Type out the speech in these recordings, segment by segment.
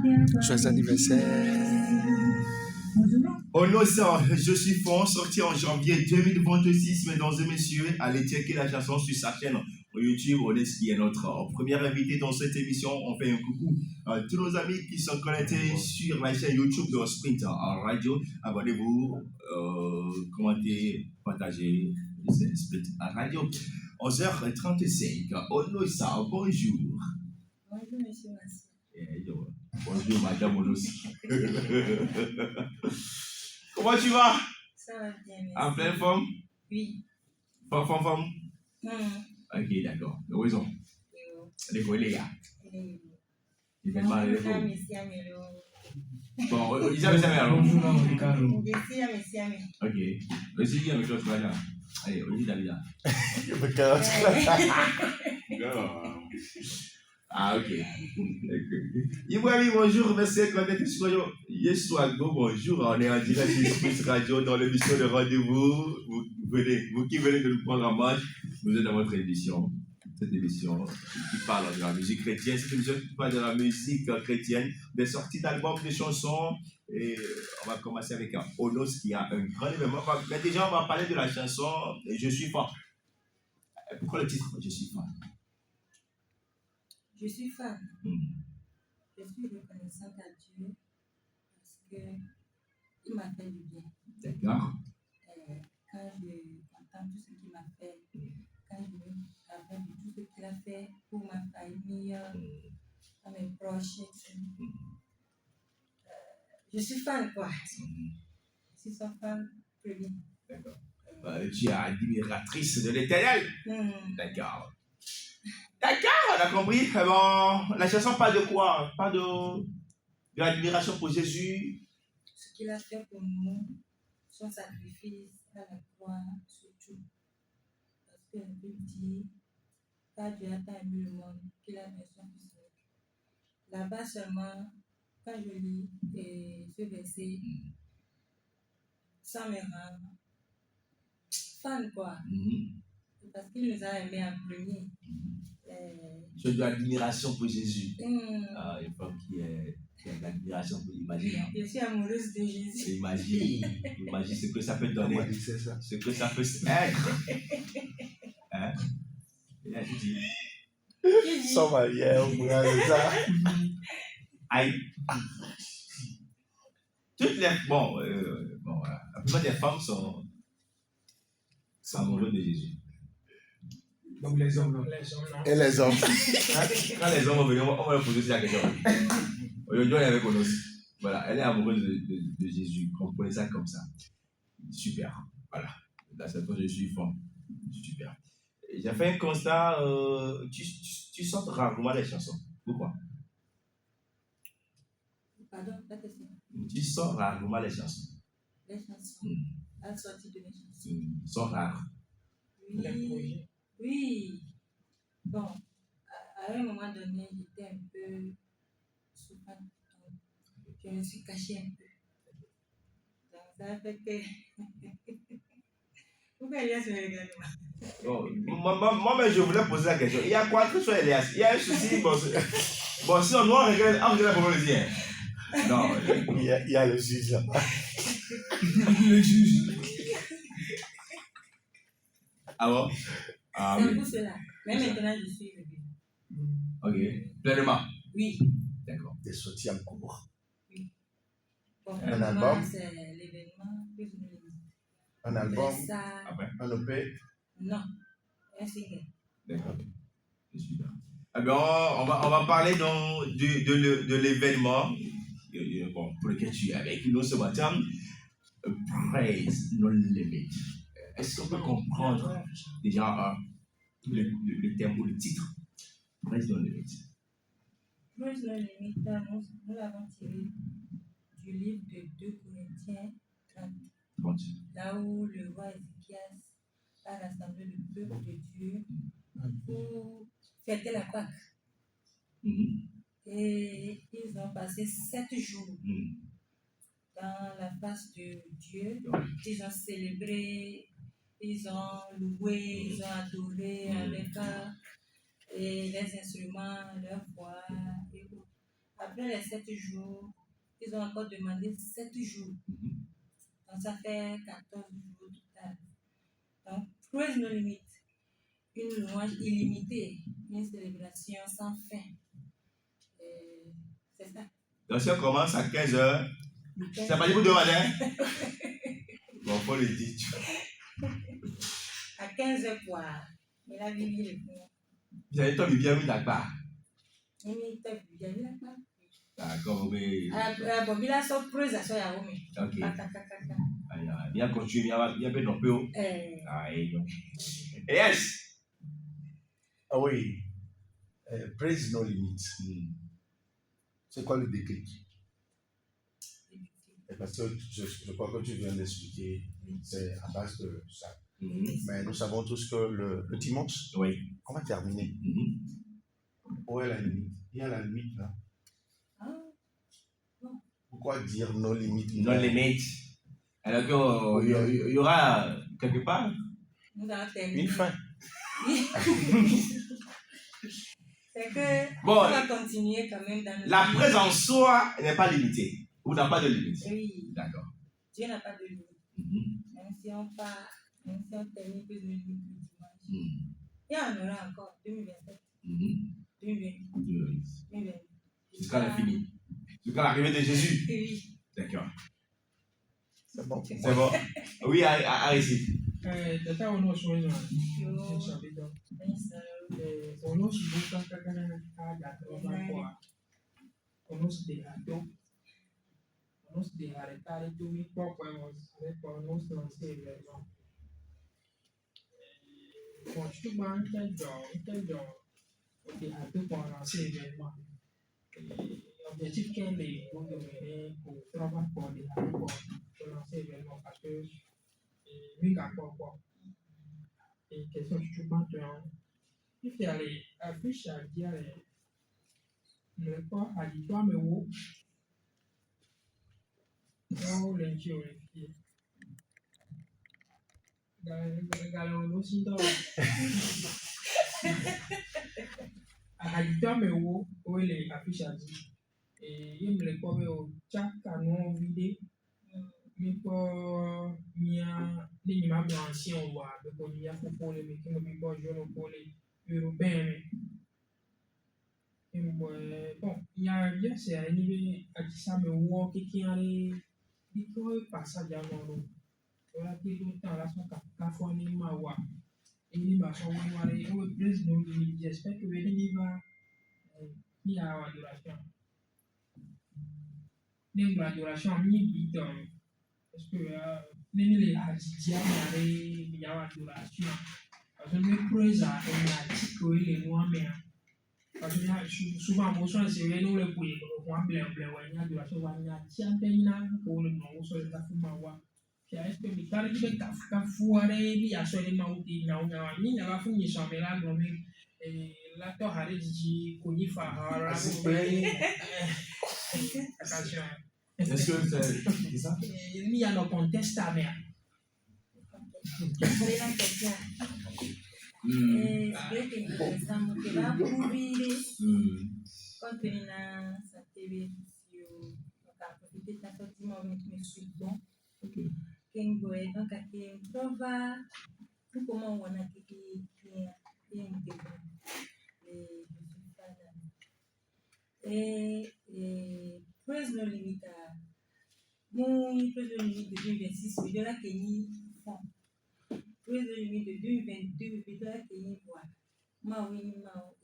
Joyeux anniversaire. Oh non, ça, je suis fort, sorti en janvier 2026, mesdames et messieurs. Allez checker la chanson sur sa chaîne YouTube. On est ce qui est notre première invité dans cette émission. On fait un coucou à tous nos amis qui sont connectés sur la chaîne YouTube de Sprint en radio. Abonnez-vous, commentez, partagez. C'est Sprint en radio. 11h35. Oh non, ça, bonjour. Bonjour, monsieur Massi. Bonjour, madame Onossi. Comment tu vas? Ça va bien, merci. En pleine forme? Oui. Forme? Ok, d'accord. Heureusement. Les gars, les gars. Il fait mal, les gars. Bon, ils avaient ça, mais alors. Bonjour, Ricardo. Ok. Vas-y, avec l'autre, là. Allez, on dit David. Ah, ok. Ibrahim, bonjour, merci d'être sur Yeswago, bonjour. On est en direct sur Sprint Radio dans l'émission de rendez-vous. Vous qui venez de nous prendre en marche, vous êtes dans votre émission. Cette émission qui parle de la musique chrétienne, c'est une émission qui parle de la musique chrétienne, des sorties d'albums, des chansons. Et on va commencer avec Onos qui a un grand événement. Mais déjà, on va parler de la chanson Je suis fort. Pourquoi le titre Je suis fort? Je suis fan. Je suis reconnaissante à Dieu parce qu'il m'a fait du bien. D'accord. Quand je entends tout ce qu'il m'a fait, quand je me rappelle de tout ce qu'il a fait pour ma famille, pour mes proches, je suis fan, quoi. Je suis son fan très bien. D'accord. Tu es admiratrice de l'Éternel. D'accord. D'accord, on a compris. Bon, la chanson parle de quoi? Pas de l'admiration pour Jésus. Ce qu'il a fait pour nous, son sacrifice à la croix, surtout. Parce que la Bible dit, car Dieu a tant aimé le monde qu'il a donné son fils unique. Là-bas seulement, quand je lis ce verset, ça me rend fan, quoi. Parce qu'il nous a aimés en premier. J'ai de l'admiration pour Jésus. Une femme qui a de l'admiration pour l'imaginaire. Je suis amoureuse de Jésus. Imagine ce que ça peut donner. Ce que ça peut être. Hein? Il a dit. Sans marière, au bras de ça. Aïe. Toutes les. Bon, voilà. La plupart des femmes sont amoureuses de Jésus. Donc les hommes, non. Et les hommes. Quand les hommes vont venir, on va leur poser la question. Aujourd'hui, on est avec Onos. Voilà, elle est amoureuse de Jésus. Comprenez ça comme ça. Super. Voilà. Dans cette fois, je suis fort. Super. J'ai fait un constat. Tu sortes rarement les chansons. Pourquoi? Pardon, la question. Tu sors rarement les chansons. Les chansons. À la sortie de mes chansons. Sont rares. Oui. Oui. Bon, à un moment donné, j'étais un peu souffrante. Je me suis cachée un peu. Donc, ça fait que. Pourquoi Elias me regarde Moi, je voulais poser la question. Il y a quoi que soit Elias? Il y a un souci. Bon, si on regarde pour le dire. Non. Il y a le juge là. Le juge. Ah bon? C'est pour cela. Mais maintenant, je suis revenu. Ok. Pleinement? Oui. D'accord. Des sorties en cours. Oui. Bon, Un album? C'est l'événement que je me dis. Un album? Ça... Un EP? Non. Un single. D'accord. Super. Alors, on va parler donc de l'événement pour lequel tu es avec nous ce matin. Praise No Limit. Est-ce qu'on peut comprendre déjà le terme ou le titre? Praise No Limit. Praise No Limit, nous l'avons tiré du livre de 2 Corinthiens 30. Là où le roi Ézéchias a rassemblé le peuple de Dieu pour fêter la Pâque. Et ils ont passé 7 jours dans la face de Dieu. Ils ont célébré, ils ont loué, ils ont adoré avec les instruments, leur voix. après les 7 jours, ils ont encore demandé 7 jours. Mhm. Donc, ça fait 14 jours total. Donc, Praise No Limit, une louange illimitée, une célébration sans fin. C'est ça. Donc, si on commence à 15h, Le c'est 15 pas dit pour demander. Bon, faut le dire. à 15h, quoi. Mais la vie, le point. Vous avez toi, bien mis d'accord. Et mais, tu as vu, il y a eu la part. D'accord, mais. Bon, il a son Praise à soi, il y a eu. Ok. Kaka. Bien continuer, bien faire un peu. Aïe, non. Yes! Ah oui. Praise No Limit. C'est quoi le déclic? Parce que je crois que tu viens d'expliquer, c'est à base de ça. Mais nous savons tous que le dimanche, Oui. on va terminer. Où est la limite? Il y a la limite là. Pourquoi dire no limite? No limit. Alors qu'il y aura quelque part Une fin. C'est que bon, on va continuer quand même dans la présence en soi n'est pas limitée. Ou n'a pas de limite. Oui. D'accord. Dieu n'a pas de limite. Même si on part, même si on termine plus de limite le dimanche. Il y en aura encore 2027. 2020. Jusqu'à la fin. Jusqu'à l'arrivée de Jésus. Oui. D'accord. C'est bon. C'est bon. Oui, arrêtez. Tata ono sono chapitre. Ono subuka kakana kada kwa. Ono de ato. Ono de arrêter tout mi propre avec ono se lancer également. Bon, tu vas quel genre de ato pour lancer également. L'objectif qu'elle est pour donner pour travailler pour des ato pour lancer également parce que oui, d'accord. Et question tu peux il fait aller affiche à dire le pas à l'histoire mais où l'injure galon aussi dans à l'histoire mais où les affiches à dire et il me le pas au chaque canon vidé mais pas mia ni ma blanchie on voit de qu'on y a pour les mecs qui me pas jouer pour les européens. Bon, il y a bien c'est à niveau à qui ça me voit qui allait il faut passer à l'eau. Voilà qui tout temps là son café ni ma voix et ni ma son voix et au plus nous j'espère que il va il y a adoration. Ni adoration ni bidon parce que les hadidia il y a adoration. Parce que les preuves à un article les noirs mais parce que souvent, on se dit que nous les pouilles, on a blé, on a de la chose, on a tiens, pour le nom, on se les a fait mawa. Puis est-ce que les carrés de cafouare, il y a sur les maoutis, il y a la fouille, ça me l'a nommé, et la torre dit qu'on y fait attention. Est-ce que c'est ça? Il y a le contexte à mer. C'est la question. C'est intéressant que va couvrir contenu na sa TV sur donc à profiter de la sortie mais sur bon kengo et donc à qui prova tout comment on a qui et Praise No Limit à mon Praise No Limit de 2026 mais de là qu'il font Praise No Limit de 2022 mais de là qu'il voit Maui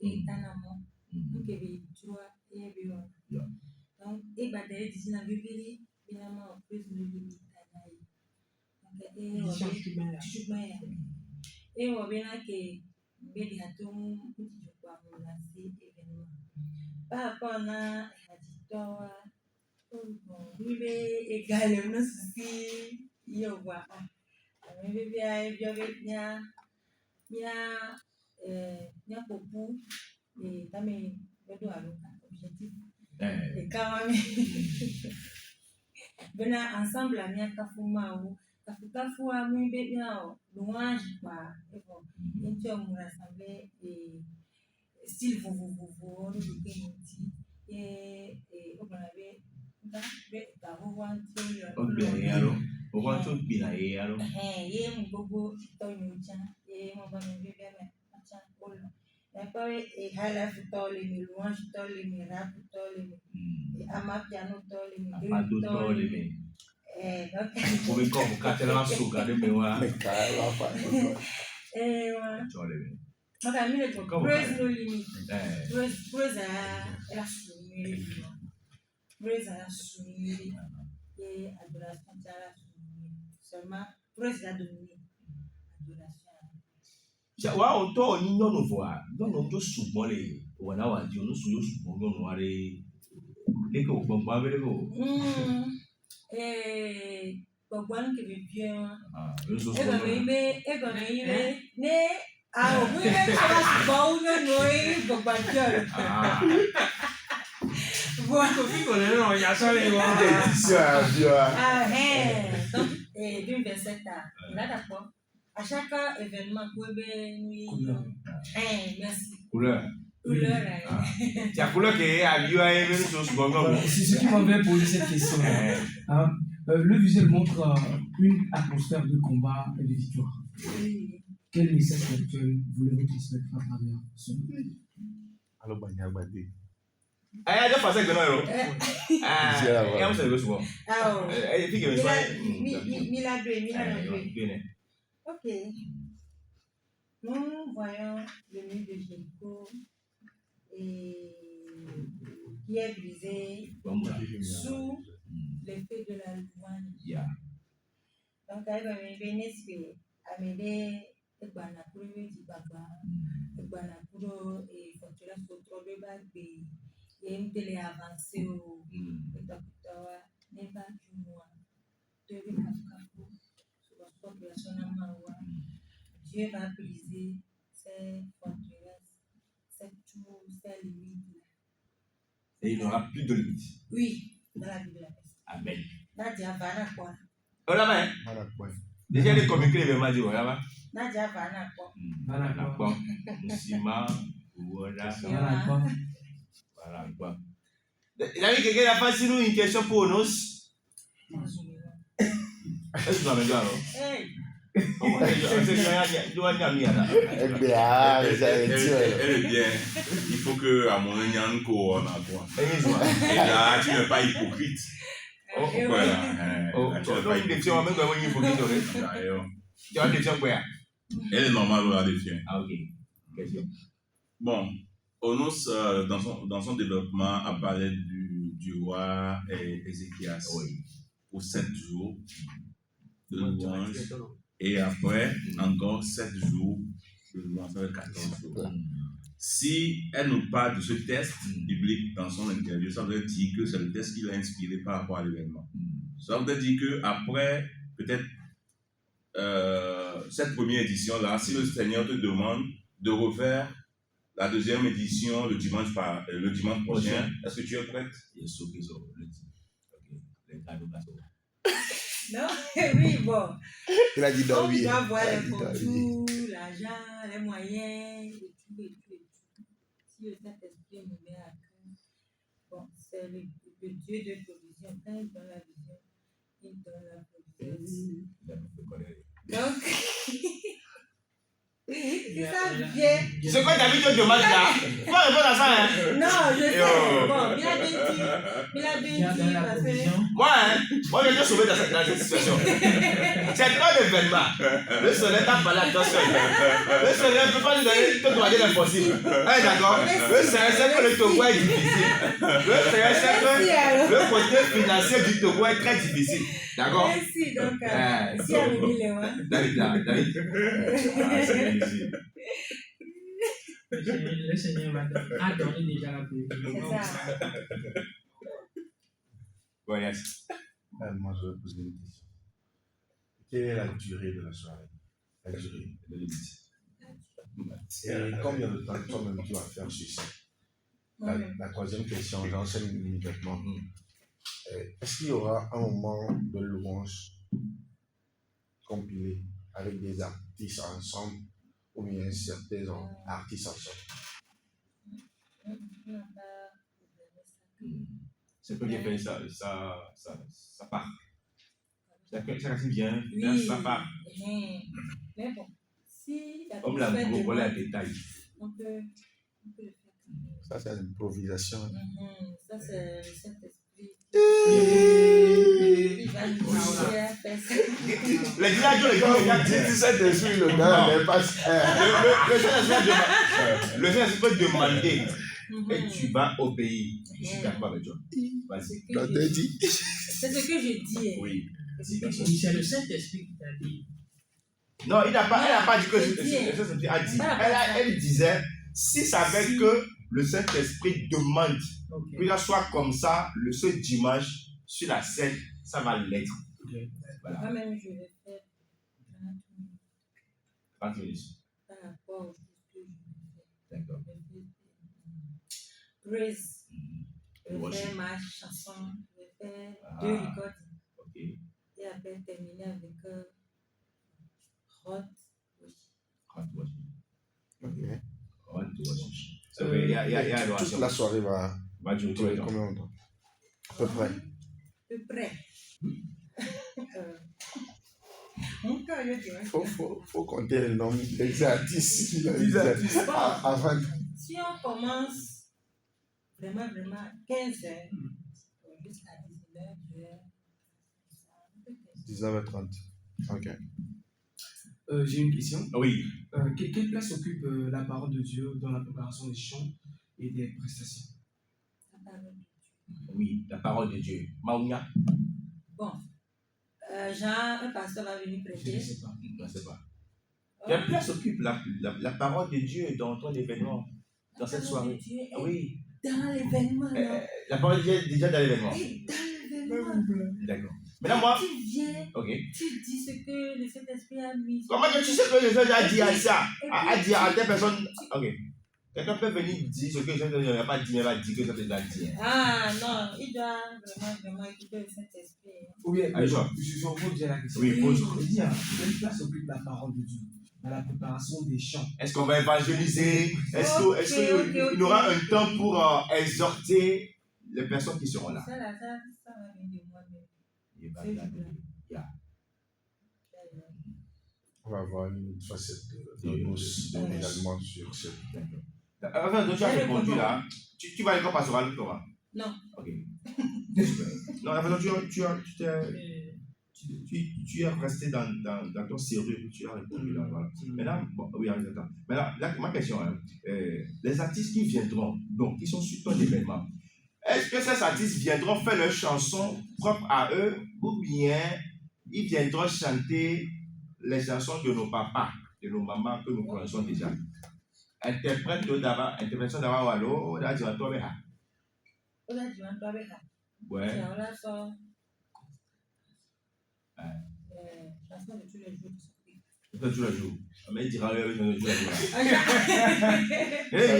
et Tanamo donc il tu vois et bien donc et bah d'ailleurs d'ici la vie finalement Praise No Limit Tanaï donc et on vient que beli hatum petit kwa mlanasi événement par rapport à l'histoire vive égal no souci yo wa vive bien nya popu et tamé bedo aloka objectif et quand même bena ensemble la mia kafuma ou kafua mwibe bien louange quoi et bon into mon rassemblé et style vous nous dit et Donc, à mí, le praise no limit. Praise à la soumise. Praise à la soumise. Et adoration à la soumise. Seulement, praise à dominer. Adoration. Wa o to ni nyɔnu voa nyɔnu to sugbɔn le wɔna wa di o nu su yo sugbɔn nyɔnu aɖe leke o gbɔngbɔn abe leke o. Gbɔngbɔn ke be bien. Yoso E gɔme yi be ne awo mu yi be tsɔ sugbɔn wu nyɔnu ye gbɔngbɔn jɔ. Kofi kò lè ràn yà sọ́lé wa. Donc, d'une verset là d'accord. À chaque événement, vous pouvez merci. Couleur. Couleur. C'est la couleur qui est à l'IA et même chose comme c'est ce qui m'avait posé cette question. Le visuel montre une atmosphère de combat et de victoire. Oui. Quel message spirituel voulez-vous transmettre à travers ce livre? Alors, Banyabadi. Ah, j'ai passé que non. Ah, et on s'est vu souvent. Ah, et puis que Mila 2. Ok. Nous voyons le mur de Jéricho qui est brisé sous l'effet de la louange. Donc, il va me bénir Amédée et Banapuro du Baba, et Banapuro et Fortuna Sotro de Bagbe, et une télé avancée au Takuta, Neva Jumwa, de Kafkapo, sur la population Amawa. Dieu va briser ces forteresses, ces tours, ces limites. Et il n'y aura plus de limites. Oui, dans la vie de la personne. Amen. Nadia va na quoi? Oh là-bas, déjà les communiqués les m'a dit, oh là-bas. Nadia va na quoi? Voilà quoi. Moussima, voilà. Voilà quoi. Voilà quoi. Il a dit que quelqu'un a pas si nous une question pour nous. Est-ce que tu m'as dit alors? Hey! Elle est bien. Il faut que à mon on a quoi. Et là, tu n'es pas hypocrite. Voilà. Tu n'es pas hypocrite. Elle est normale ou la défiance. Ah, ok. Question. Bon, Onos, dans son développement, a parlé du roi Ézéchias pour 7 jours de louange. Et après, encore 7 jours de louange, 14 jours. Si elle nous parle de ce test biblique dans son interview, ça veut dire que c'est le test qui l'a inspiré par rapport à l'événement. Ça veut dire qu'après, peut-être, cette première édition-là, si le Seigneur te demande de refaire la deuxième édition le dimanche prochain, est-ce que tu es prête? Non, oui, bon. Il a dit non, oui. On doit voir les contours, l'argent, les moyens, et tout. Si le Saint-Esprit nous met à cœur, bon, c'est le Dieu de provision. Quand il donne la vision, il donne la provision. Donc, c'est ça bien. C'est quoi David te demande là? Pourquoi répondre à ça hein? Non, je sais. Bon, il a bien dit parce que... Moi, je t'ai sauvé dans cette situation. C'est pas d'événement. Le soleil t'a parlé à toi seul. Le soleil ne peut pas nous donner te demander l'impossible. D'accord? Le soleil sait que le Togo est difficile. Le soleil sait que le côté financier du Togo est très difficile. D'accord? Merci, donc, si elle me dit les mains. David. Le Seigneur a donné déjà la provision. C'est ça. Bon, yes. Moi, je vais poser une question. Quelle est la durée de la soirée? La durée de l'église. Et combien de temps toi-même tu vas faire ceci? La troisième question, j'enseigne immédiatement. Est-ce qu'il y aura un moment de louange compilé avec des artistes ensemble ou bien certains artistes ensemble? C'est toi qui as fait ça part. Ça racine bien, Oui. ça part. Mais bon, si la Comme la personne gros, voilà demande, les détails. on peut le faire. Ça, c'est l'improvisation. Ça, c'est le Saint-Esprit Et- qui va nous aider à faire ça. Les villageois, Quand vous dites Saint-Esprit, le gars n'est pas. le Saint-Esprit peut demander Mhm. et tu vas obéir. Je suis d'accord avec toi. Vas-y. C'est Quand ce tu que dit. c'est ce que je dis. Oui. C'est ce que je Oui, dis. c'est le Saint-Esprit qui t'a dit. Non, elle n'a pas dit que Je le dis. Saint-Esprit a dit. Voilà. Elle disait, si ça fait que le Saint-Esprit demande Ok. que ça soit comme ça, ce dimanche, sur la scène, ça va l'être. Voilà. Moi-même, je vais faire 30 minutes. par rapport au que je vais faire. D'accord. Praise. Je vais Worship. faire ma chanson. Je vais faire Ah. 2 recordings. Ok. Et après terminer avec hot worship. Hot worship. Ok. Hot worship. Il y a Toute la soirée va durer durer combien de temps? combien de temps? À peu près. À peu près. Mon cœur, je dirais. Faut compter le nombre des artistes. Bon, Avant. si on commence vraiment à 15 heures, jusqu'à 19 heures, 19h30. Ok. J'ai une question. Oui. Quelle place occupe la parole de Dieu dans la préparation des chants et des prestations? la parole de Dieu. Oui, la parole de Dieu. Maounia. Bon, Jean, un pasteur va venir Je ne prêcher. sais pas. Je ne sais pas. Quelle place occupe la parole de Dieu dans ton événement, dans cette soirée? Oui. Dans l'événement, là. La parole de Dieu est déjà dans l'événement. Et dans l'événement. D'accord. Maintenant, moi. Tu viens, Ok. tu dis ce que le Saint-Esprit a mis. Comment que tu sais que le Seigneur a dit à ça? Et A puis, dit à telle personne. Ok. Quelqu'un peut venir dire ce que le Seigneur n'a pas dit, mais va dire que le Seigneur a dit. Ah non, il doit vraiment écouter le Saint-Esprit. Ou bien, Allez, Jean. je pose déjà la question. Oui, pose. Je dis, quelle place occupe la parole de Dieu dans la préparation des chants? Est-ce qu'on va évangéliser? Est-ce qu'il y aura un temps pour exhorter les personnes qui seront là? Ça va venir de moi-même. Il va C'est là. juste là. On va avoir une facette de bourse également sur ce. Enfin, donc tu as répondu là. Tu vas à l'école pastorale comment? Non. Ok. Non, enfin, tu es resté dans ton sérieux, tu as répondu là. Voilà. Maintenant, bon, oui, attends. Maintenant, là, ma question, hein, les artistes qui viendront, donc qui sont sur ton événement, est-ce que ces artistes viendront faire leurs chansons propres à eux ou bien ils viendront chanter les chansons de nos papas, de nos mamans que nous connaissons déjà? Interprétation d'abord, Wallo, là, tu vas tomber là. On a dit, on doit faire. Ouais. Et on a ça. Chanson de tous les jours. Tous les jours. Mais il dira tous les jours.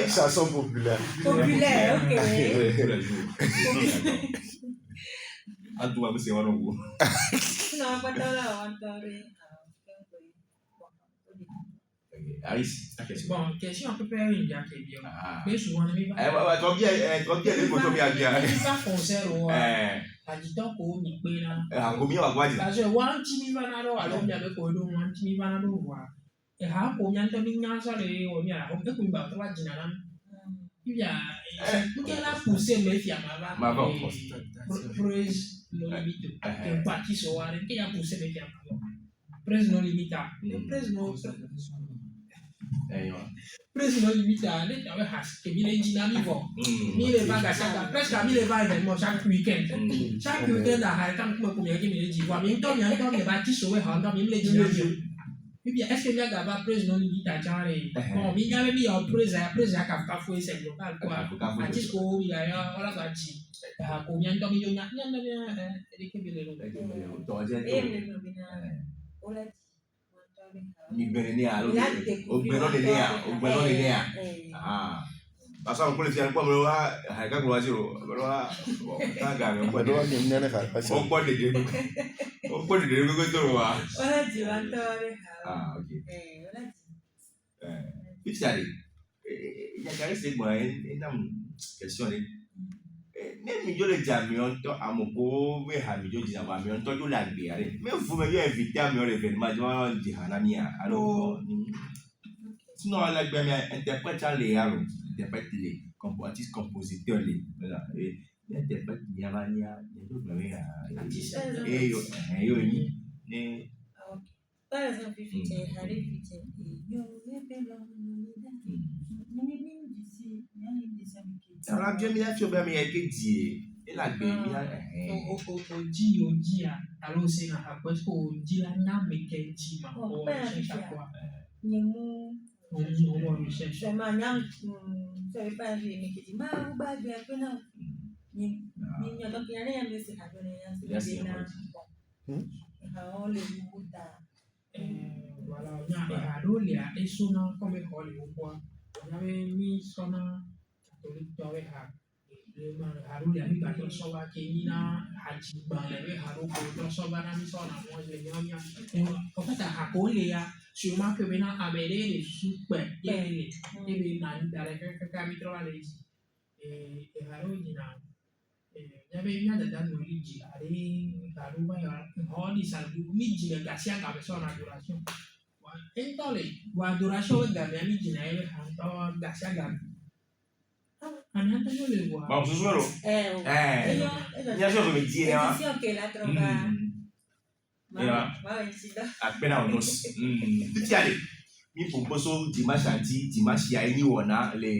Chanson populaire. Populaire, ok. Tous les jours. En tout cas, c'est un nouveau. Non, pas de là, on doit Aris, ta question. Bon, question à peu près une bien qui est bien. Ah. Mais souvent, on Eh, quand bien, les photos bien bien. il va concert ou Eh, à du temps qu'on y peut là. combien on va dire? Parce que one team va na do alors bien avec quoi donc one team va na do voir. Et ha combien de temps il y a ça les on y a on peut qu'on va trois dîner là. Il y a quelle a poussé mais il y a Ma bon. praise no limite. Que parti soir qui a poussé mais il y a praise no limite. Praise no Praise no limite. Les gens has que bien dynamique bon. Mille va gasser presque à 1000 va événement chaque week-end. Chaque week-end à quand comme combien qui me dit quoi mais tant il va qui sauver en tant il me dit et bien est-ce que il y a gaba praise no limite à charler bon il y a même il y a praise à cap fouet c'est local quoi à disco il y a voilà ça dit à combien de temps il y a et que le on l'a dit. Ah. Parce qu'on peut le faire comme là, avec un gros zéro. Voilà. Bon, ça gagne. On peut le Ah, ok. Puis ça, il y a carré c'est moi, une question. même yo le jamion to amoko we ha mi yo di na mi on to yo la gbe are mais vous me yo invité à mon événement yo di hanamia alors sinon la gbe mi interprète les alors interprète les artistes compositeurs les voilà et interprète niavania yo gbe mi yo ni ne Par exemple, featuring Harry featuring Yo Lebelo Nida. Mimi d'ici, il y a une des amis qui dit. alors bien mi a fait bien mi a été dit et la gbe mi a oji a alo se na hapo est-ce que oji la na meke ji ma o recherche à quoi Nyemu. on recherche Je m'en savais pas vu mais qui dit ma ou ba bien que non. Ni donc il y a rien de c'est à donner c'est bien là. On le buta. voilà nya ado le a esona comme hall quoi on avait mis sona catholique to we ha le ma ado le ami ba to so ba ke ni na haji ba le we ado ko to so ba na mi so na mo le nya en fait a ko le ya sûrement que maintenant amere le super et be na dare que mi trova le e ado ni na Nyabe nya dada no ligi are garuba ya hodi salbu mi jina gasia ga beso na adoration wa entole wa adoration ga mi jina ele han to gasia ga anata yo le wa bon ce soir ya so me di na edición que la trova ma vencida appena onos tutti ale mi pomposo dimanche ya ni wona le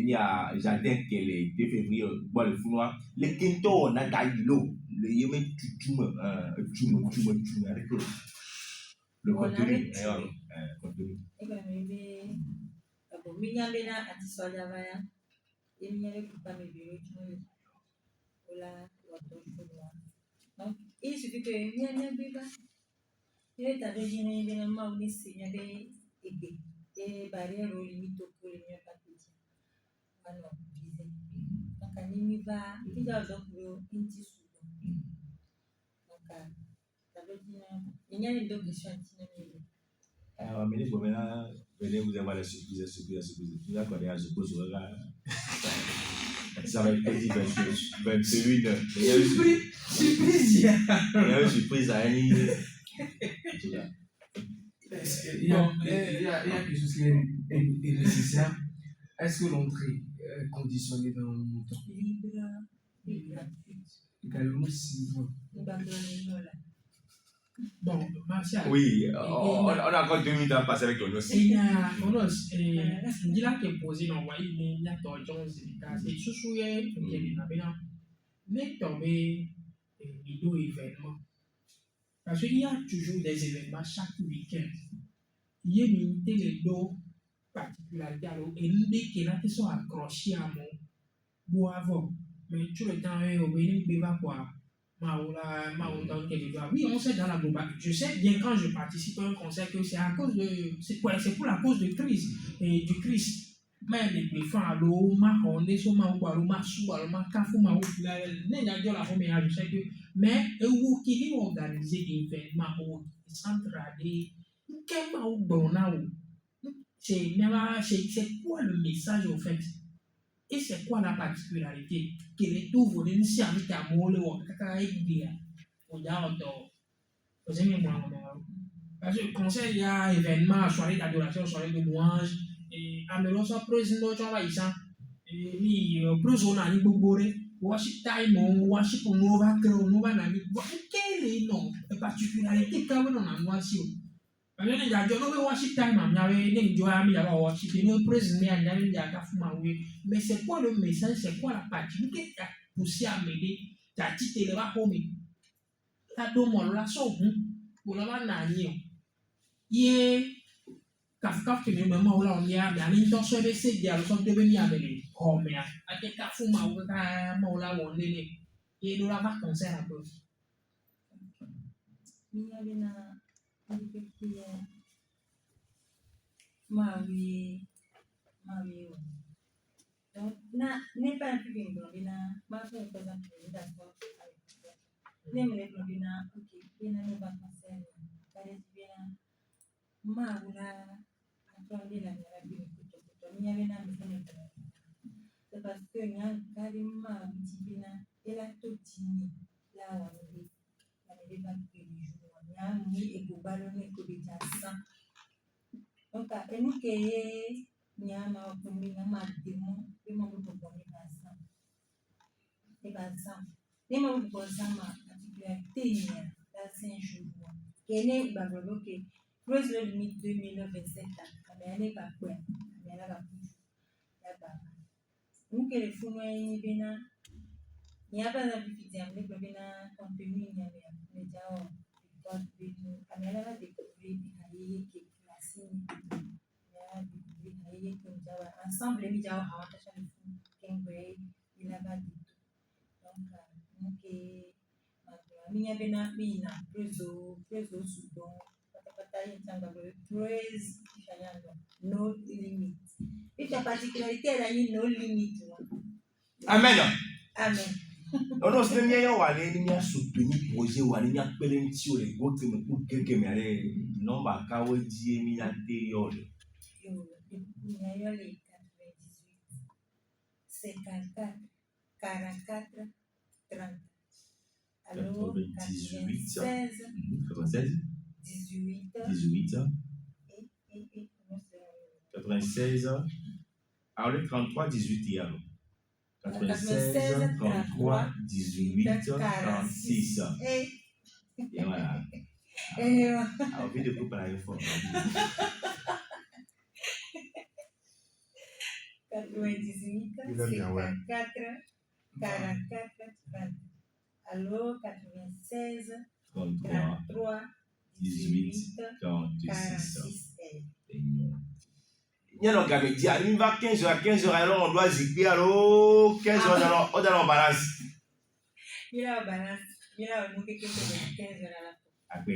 ni a jardin que le 2 février bon le funwa le kento na gailo le yeme tutume avec le contenu contenu e ka mebe abo minyambe na atisoja baya yeminyale kupa mebe tumo ola wato shulwa donc il suffit que minyambe ba il ta de jine bena ma unisi nyabe ebe e barrière limite pour les mieux papiers alors disait donc animi va il a donc le inti sudo donc ta de jine minyale donc question antinami ministre maintenant venez vous avoir la surprise tu as connais à ce poste là ça va être dit 21 Surprise. il y a une surprise à Il y a quelque chose qui est nécessaire. Est-ce que l'entrée est conditionnée dans le montant libre et gratuite également si nous abandonnons là bon Martial oui on a encore 2 minutes à passer avec Onos il y a onos ndila ke poser no wa ni nya to jones ka se susu ye ke ni na bena ne tomber vidéo événement parce qu'il y a toujours des événements chaque week-end il y a une télé do particularité alors et nous qui là qui sont accrochés à mon bois avant mais tout le temps au béni beva quoi oui, on sait dans la globalité. Je sais bien quand je participe à un concert que c'est à cause de. C'est pour la cause de crise et du Christ. Mais les femmes, on est sur ma ou ma sou, ma cafou, ma ou la je sais que. Mais où qui est organisé événement ou centralé, quel ou bon c'est quoi le message au fait? Et c'est quoi la particularité? Quel est tout vos services à mole ou à idée? Au diable, vous aimez moi, parce que conseil, il y a événement, soirée d'adoration, soirée de louange, et à me lancer président de Chavaïsa, et oui, plus on a dit Bobore, worship time, worship Nova, Nova Nami. Quel est non? La particularité quand on a noisio. Parce que les gens qui worship time, il y avait des gens qui avaient worship, et nous président, il y avait des gens qui mais c'est quoi le message, c'est quoi la particularité qui a poussé à m'aider? Tu as dit que tu vas home. La demande, la sauve, pour la nani. Yé, kafka qui me maman là on y a, mais à l'intention de ces dialogues sont devenus amenés. Oh merde, à quel cas fou ma ou là on est. Et nous la va concert un peu. Minyabena ndipekia mawi donc na n'est pas un peu bien bina ma fait par exemple d'accord avec les bina ok bina ne va pas faire paré bina ma wala attendre la mera bina kuto minyabena c'est parce que nya carrément Tini, là où on est pas tous les jours, on a mis et pour ballonner que les gens. Donc, et nous qui nyama okumbi na mademo bima mutobone bazam et bazam bima mutobozama particularité dans 5 jours kene babolo ke close le limite 2027 mais elle pas quoi mais elle va plus la baba nous que les fous ni bena ni aba na bifiti amle bena contenu ni aba mais jao donc elle va découvrir ayi ke classine ensemble les médias ont attaché le fond Kengway il a pas dit donc nous que minha bena mina preso Sudan pata yitanga praise kishanyanga no limit et la particularité elle a eu no limit Amen. amen Non, c'est le meilleur aller ni a soutenu projet ou aller ni a pelenti ou les autres me pour quelqu'un mais aller non ba kawo die mi na te yo. il y a eu les 98 54 44 30 alors 96 18 et 96 alors le 33 18 hier. 96 33 18 46 et voilà. Envie de couper la réforme. 98 54 44 30 alors 96 33 18 46 Il y a un gars qui dit, il va 15h à 15h, alors on doit zigber, alors 15h, alors on doit en balance. Il y a un balance, il y a un mot qui est 15h à la Après,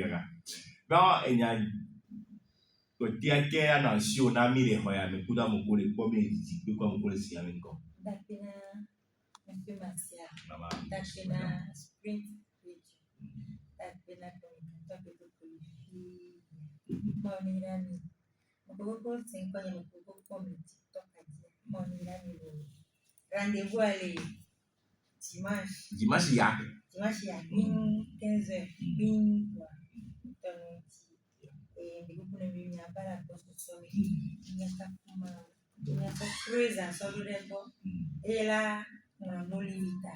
bon, il y a côté à quelle annonce on a mis les royaumes, mais pour dans mon collègue, comme il dit, comme pour le sien, mais comme. Dakina, Monsieur Martial, Dakina, Sprint, Dakina, communicateur de l'autopolitique, Monirani. Beaucoup de 5 ans, il y a beaucoup comme le TikTok a dit. Monirani, rendez-vous à dimanche. Dimanche, il y a. Dimanche, il y a 15h, bing, quoi. Et beaucoup de il n'y a pas la poste de sommet. Il n'y a pas creuse à sortir de bon. Et là, on a nos limites.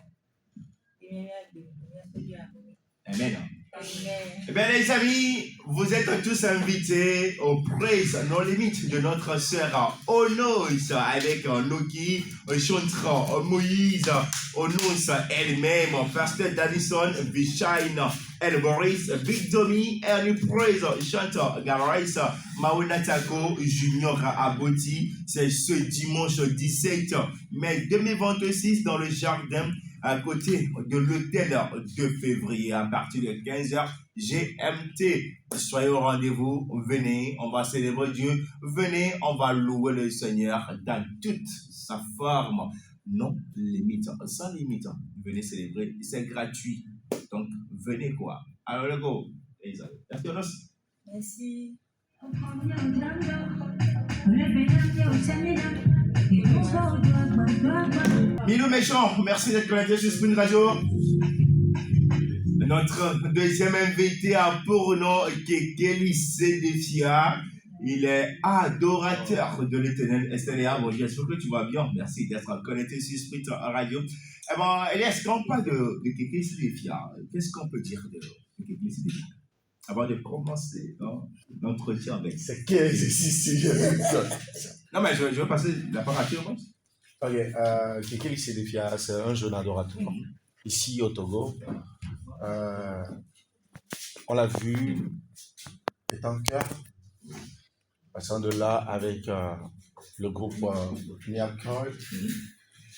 Il y a Amen. Amen. Eh bien, les amis, vous êtes tous invités au Praise No Limit de notre sœur Onos avec Noki, chanteront Moïse, Onos elle-même, Pasteur Davison, Vishaina, Elboris, Big Domi, Ernie Praise, chanteur Garais, Maunatako, Junior Aboti. C'est ce dimanche 17 mai 2026 dans le jardin à côté de l'hôtel de février à partir de 15h GMT. Soyez au rendez-vous, venez, on va célébrer Dieu, venez, on va louer le Seigneur dans toute sa forme, non limite, sans limite. Venez célébrer, c'est gratuit, donc venez quoi. Alors le go, Merci. Milou Méchant, merci d'être connecté sur Spring Radio. Notre deuxième invité a pour nom Kekeli Sédéphia. Il est adorateur de l'Éternel. Estéléa, bon, j'espère que tu vas bien. Merci d'être connecté sur Spring Radio. Eh bien, Elias, quand on parle de Kekeli Sédéphia, qu'est-ce qu'on peut dire de Kekeli Sédéphia avant de commencer l'entretien avec... C'est quel exercice? Non, mais je vais passer la parole à toi, je pense. Ok, Kekeli Sédéphia, c'est un jeune adorateur ici au Togo. On l'a vu étant cœur, passant de là avec le groupe Miracle.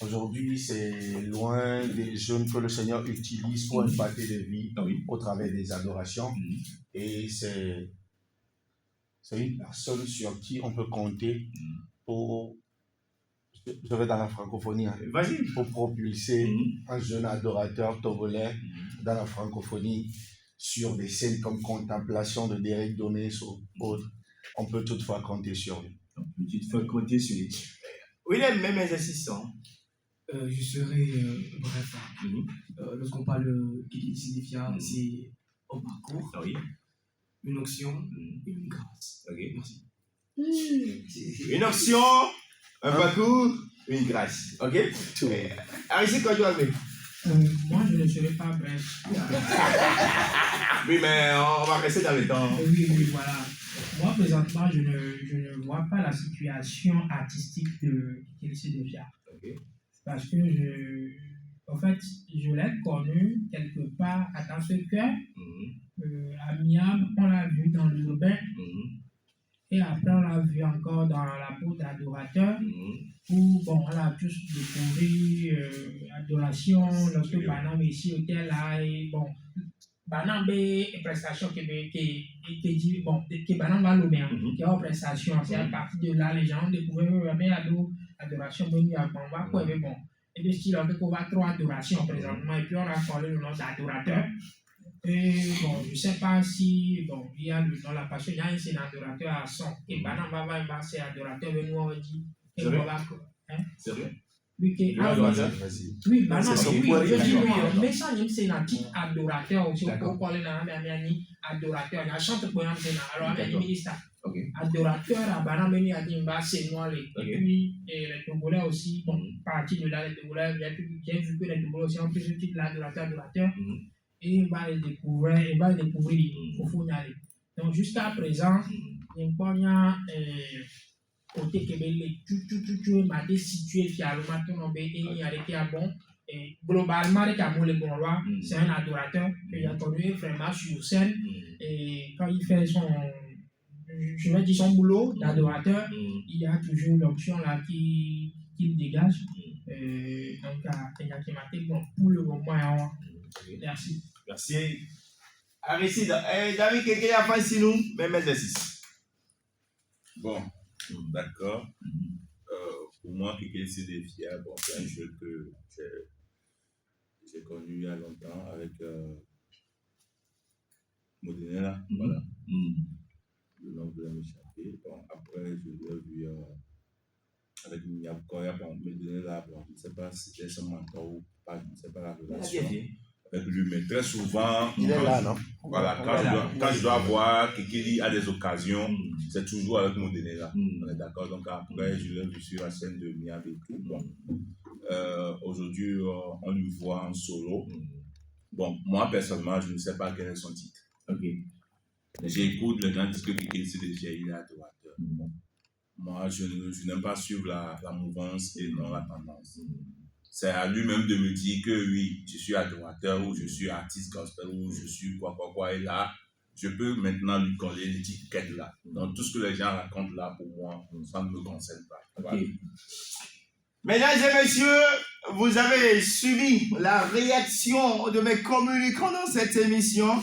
Aujourd'hui, c'est loin des jeunes que le Seigneur utilise pour impacter des vies au travers des adorations. Et c'est une personne sur qui on peut compter pour, je vais dans la francophonie, pour propulser un jeune adorateur togolais dans la francophonie sur des scènes comme Contemplation de Derek Donès ou autres. On peut toutefois compter sur lui. On peut toutefois compter sur lui. Oui, il a le même exercice. Je serai bref. Lorsqu'on parle moi, le Kikili, c'est un parcours, Ah oui. une onction et une grâce. Ok. Merci. Une option, un parcours, une grâce. Ok? Ici, quand tu as vu? Moi, je ne serai pas bref. Oui, mais on va rester dans le temps. Oui, voilà. Moi, présentement, je ne vois pas la situation artistique de Kikili Defia. Ok. Parce que en fait, je l'ai connu quelque part à Tansequer, à Miam, on l'a vu dans l'urbain, et après on l'a vu encore dans la peau d'adorateur, où bon, on a tous découvert adoration, lorsque Banam ici était là, et bon, Banam est prestation qui dit, bon, que Banam va le bien, qui est en prestation, c'est à partir de là, les gens ont découvert, mais adoration, bon, bon. Et puis, si on va trop adoration présentement, et puis on a parlé le nom d'adorateur. Et bon, je ne sais pas si, bon, il y a le nom là, parce qu'il y a un adorateur à son. Et Banam va c'est adorateur, mais nous on dit. Sérieux? Oui, Vas-y. Banam, C'est son oui, point je de dis vue. non, mais ça, c'est un type adorateur aussi. On parle d'un adorateur. Il y a chante pour un sénat. Alors, il y a un ministre. Adorateur à Banam, il y a dit, c'est moi. Et puis, les Togolais aussi, bon, partie de là, les Togolais, j'ai vu que les Togolais aussi ont pris ce titre l'adorateur. Et il va le découvrir, au fond y aller. Donc jusqu'à présent, il y a côté Québec, tout m'a situé fièrement, tout le monde est arrêté à bon. Et globalement, c'est un adorateur que j'ai entendu vraiment sur scène. Et quand il fait je vais dire son boulot d'adorateur, il y a toujours l'option là qui le dégage. Donc, bon, pour le moment, merci. Merci. Aristide, David, quelqu'un a fait ici nous, même exercice. Bon, d'accord. Pour moi, Kikili Defia, bon, c'est un jeu que j'ai connu il y a longtemps avec Modenela. Voilà. Le nom de m'échapper. Bon, après, je l'ai vu avec Miyakoya, bon, Modenela, bon, je ne sais pas si c'était son mentor ou pas, je ne sais pas la relation avec lui, mais très souvent, Il est là, non? Voilà, quand je dois voir Kikili à des occasions, c'est toujours avec Modenela. On est d'accord? Donc après, je l'ai vu sur la scène de Miami et tout. Bon. Aujourd'hui, on lui voit en solo. Bon, moi personnellement, je ne sais pas quel est son titre. J'écoute les gens disent que Kikili c'est déjà il est adorateur. Bon. Moi, je n'aime pas suivre la mouvance et non la tendance. C'est à lui-même de me dire que oui, je suis adorateur ou je suis artiste gospel ou je suis quoi. Et là, je peux maintenant lui coller l'étiquette là. Donc tout ce que les gens racontent là, pour moi, ça ne me concerne pas. Voilà. Mesdames et messieurs, vous avez suivi la réaction de mes communicants dans cette émission.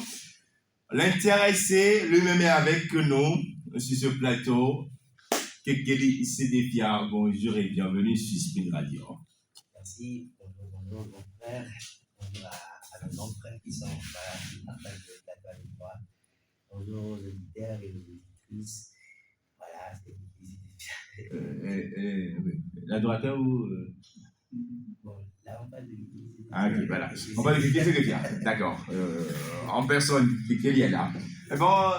L'intéressé lui-même est avec nous sur ce plateau. Kikili Defia, bonjour et bienvenue sur Spin Radio. Merci, bonjour mon frère, bonjour à nos grands frères qui sont là, qui partagent le plateau avec moi. Bonjour aux auditeurs et aux auditrices. Voilà, c'est Kikili Defia. L'adorateur ou... Bon, là on parle de Kikili Defia. Ah ok, voilà. On parle de Kikili Defia, d'accord. En personne, Kikili est là. Et bon,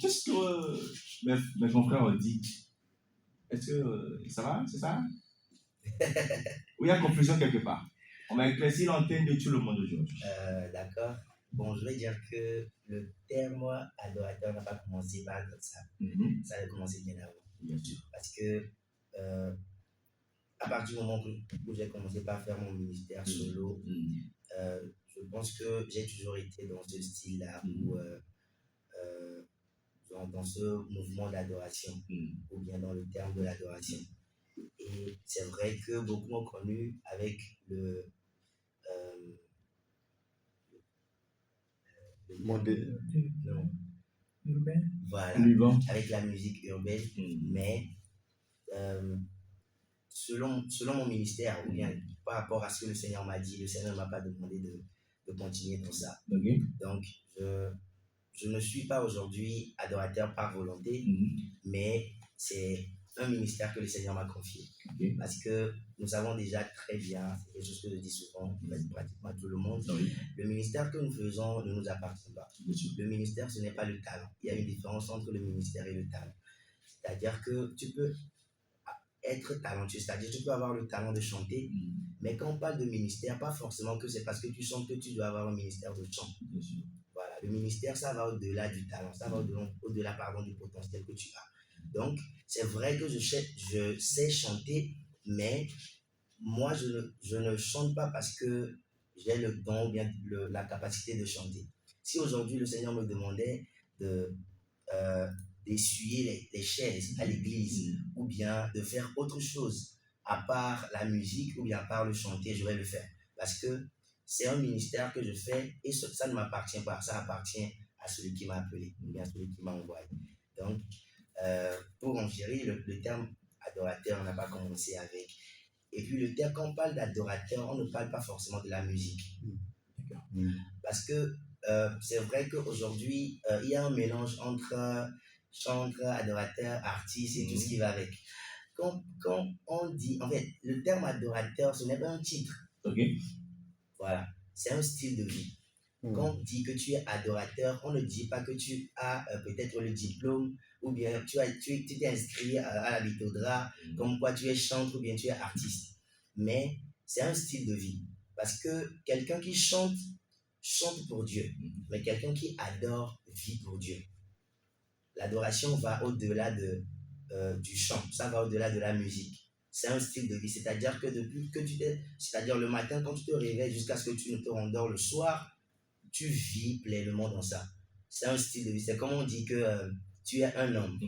qu'est-ce que mes confrères ont dit? Est-ce que ça va, c'est ça? Ou il y a confusion quelque part? On va éclaircir l'antenne de tout le monde aujourd'hui. D'accord. Bon, je vais dire que le terme adorateur n'a pas commencé par ça. Ça a commencé bien avant. Bien sûr. Parce que à partir du moment où j'ai commencé par faire mon ministère solo, je pense que j'ai toujours été dans ce style-là, dans ce mouvement d'adoration, ou bien dans le terme de l'adoration. Et c'est vrai que beaucoup m'ont connu avec le Urbain. Voilà, avec la musique urbaine, mais selon mon ministère, ou bien par rapport à ce que le Seigneur m'a dit, le Seigneur ne m'a pas demandé de continuer dans ça. Donc, je ne suis pas aujourd'hui adorateur par volonté, mais c'est un ministère que le Seigneur m'a confié. Ok. Parce que nous savons déjà très bien, c'est quelque chose que je dis souvent, pratiquement à tout le monde, Oui, le ministère que nous faisons ne nous appartient pas. bien sûr. Le ministère, ce n'est pas le talent. Il y a une différence entre le ministère et le talent. C'est-à-dire que tu peux être talentueux, c'est-à-dire que tu peux avoir le talent de chanter, mais quand on parle de ministère, pas forcément que c'est parce que tu chantes que tu dois avoir un ministère de chant. Bien sûr. Voilà, le ministère, ça va au-delà du talent, ça va au-delà, pardon, du potentiel que tu as. Donc, c'est vrai que je sais chanter, mais moi, je ne chante pas parce que j'ai le don ou bien la capacité de chanter. Si aujourd'hui le Seigneur me demandait d'essuyer les chaises à l'église ou bien de faire autre chose à part la musique ou bien à part le chanter, je vais le faire. Parce que c'est un ministère que je fais et ça ne m'appartient pas, ça appartient à celui qui m'a appelé ou bien à celui qui m'a envoyé. Donc, pour en gérer, le terme adorateur n'a pas commencé avec. Et puis le terme, quand on parle d'adorateur, on ne parle pas forcément de la musique. Parce que c'est vrai qu'aujourd'hui, il y a un mélange entre chanteur, adorateur, artiste et tout ce qui va avec. Quand on dit, en fait, le terme adorateur, ce n'est pas un titre. Ok. Voilà, c'est un style de vie. Quand on dit que tu es adorateur, on ne dit pas que tu as peut-être le diplôme ou bien tu t'es inscrit à la Bitodra, comme quoi tu es chanteur ou bien tu es artiste. Mais c'est un style de vie. Parce que quelqu'un qui chante pour Dieu, mais quelqu'un qui adore vit pour Dieu. L'adoration va au-delà du chant, ça va au-delà de la musique. C'est un style de vie, c'est-à-dire que depuis que c'est-à-dire le matin quand tu te réveilles jusqu'à ce que tu ne te rendors le soir, tu vis pleinement dans ça. C'est un style de vie. C'est comme on dit que tu es un homme.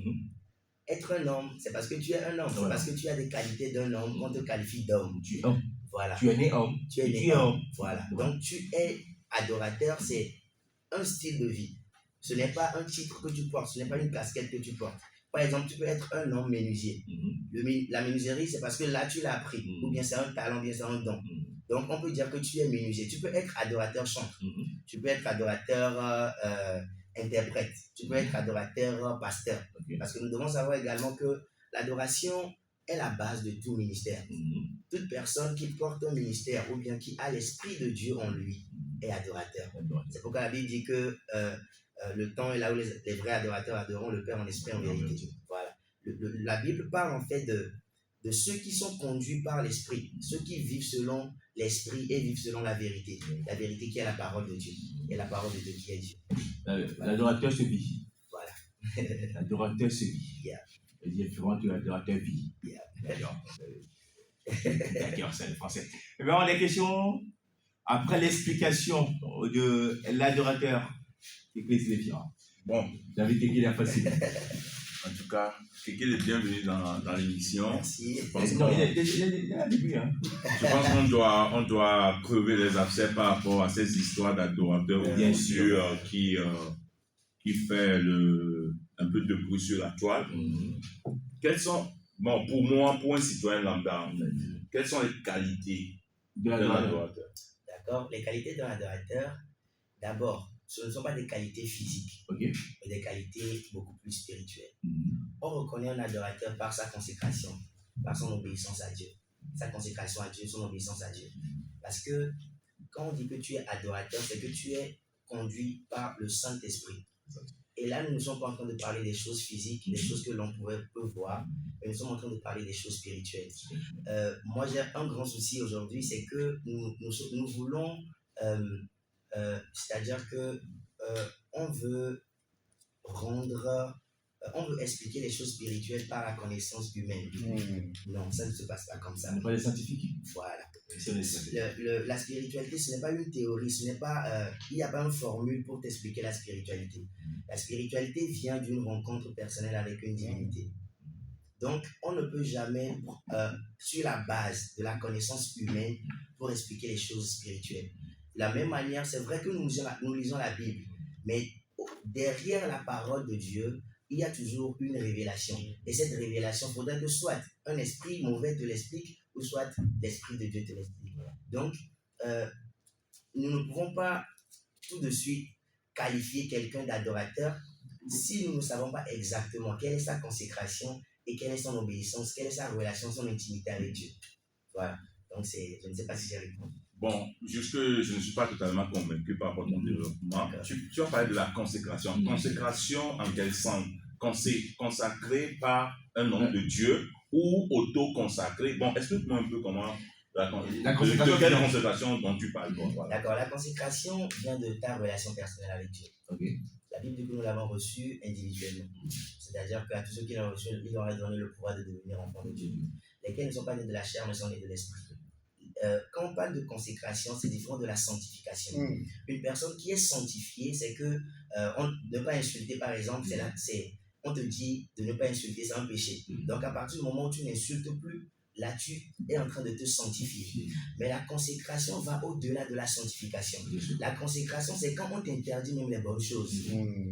Être un homme, c'est parce que tu es un homme. C'est parce que tu as des qualités d'un homme qu'on te qualifie d'homme. Tu es homme. Voilà. Tu es né homme. Tu es né homme. Voilà. Donc tu es adorateur, c'est un style de vie. Ce n'est pas un titre que tu portes, ce n'est pas une casquette que tu portes. Par exemple, tu peux être un homme menuisier. La menuiserie, c'est parce que là, tu l'as appris. Ou bien c'est un talent, bien c'est un don. Donc, on peut dire que tu es menuisier. Tu peux être adorateur chanteur. Tu peux être adorateur interprète. Tu peux être adorateur pasteur. Parce que nous devons savoir également que l'adoration est la base de tout ministère. Toute personne qui porte un ministère ou bien qui a l'esprit de Dieu en lui est adorateur. C'est pourquoi la Bible dit que le temps est là où les vrais adorateurs adoreront le Père en esprit et en vérité. Voilà. La Bible parle en fait de ceux qui sont conduits par l'esprit, ceux qui vivent selon l'esprit et vivent selon la vérité qui est la parole de Dieu, et la parole de Dieu qui est Dieu. L'adorateur se vit. Voilà. L'adorateur se vit. Yeah. C'est différent que l'adorateur vit. Yeah. D'accord. D'accord, c'est le français. Eh bien, on a des questions après l'explication de l'adorateur. Qu'est-ce que c'est différent? Bon, David, qu'est-ce qu'il a facile? en tout cas, quelqu'un est bienvenu dans l'émission. Merci. Je pense Non, il est à début, hein. qu'on doit crever les abcès par rapport à ces histoires d'adorateurs, bien sûr, qui fait un peu de bruit sur la toile. Quelles sont, bon, pour moi, pour un citoyen lambda, quelles sont les qualités de l'adorateur? D'accord. Les qualités d'un adorateur, d'abord, ce ne sont pas des qualités physiques, Ok. mais des qualités beaucoup plus spirituelles. On reconnaît un adorateur par sa consécration, par son obéissance à Dieu. Sa consécration à Dieu, son obéissance à Dieu. Parce que quand on dit que tu es adorateur, c'est que tu es conduit par le Saint-Esprit. Et là, nous ne sommes pas en train de parler des choses physiques, des choses que l'on peut voir, mais nous sommes en train de parler des choses spirituelles. Moi, j'ai un grand souci aujourd'hui, c'est que nous voulons, c'est-à-dire que on veut expliquer les choses spirituelles par la connaissance humaine. Non, ça ne se passe pas comme ça. On n'est pas des scientifiques. Voilà. C'est La spiritualité, ce n'est pas une théorie, il n'y a pas une formule pour t'expliquer la spiritualité. La spiritualité vient d'une rencontre personnelle avec une divinité. Donc, on ne peut jamais, sur la base de la connaissance humaine, pour expliquer les choses spirituelles. De la même manière, c'est vrai que nous lisons la Bible, mais derrière la parole de Dieu, il y a toujours une révélation. Et cette révélation, il faudrait que soit un esprit mauvais te l'explique, ou soit l'esprit de Dieu te l'explique. Donc, nous ne pouvons pas tout de suite qualifier quelqu'un d'adorateur si nous ne savons pas exactement quelle est sa consécration, et quelle est son obéissance, quelle est sa relation, son intimité avec Dieu. Voilà. Donc, je ne sais pas si j'ai répondu. Bon, juste que je ne suis pas totalement convaincu par rapport à ton développement. Tu as parlé de la consécration. Consécration en quel sens? Consacré par un nom de Dieu ou auto-consacré? Bon, explique-moi un peu comment la consécration. De quelle consécration dont tu parles? Bon, voilà. D'accord, la consécration vient de ta relation personnelle avec Dieu. Okay. La Bible dit que nous l'avons reçue individuellement. C'est-à-dire qu'à tous ceux qui l'ont reçu, il leur a donné le pouvoir de devenir enfants de Dieu. Lesquels ne sont pas nés de la chair, mais sont nés de l'esprit. Quand on parle de consécration, c'est différent de la sanctification. Une personne qui est sanctifiée, c'est que ne pas insulter, par exemple, on te dit de ne pas insulter, c'est un péché. Donc à partir du moment où tu n'insultes plus, là tu es en train de te sanctifier. Mais la consécration va au-delà de la sanctification. La consécration, c'est quand on t'interdit même les bonnes choses.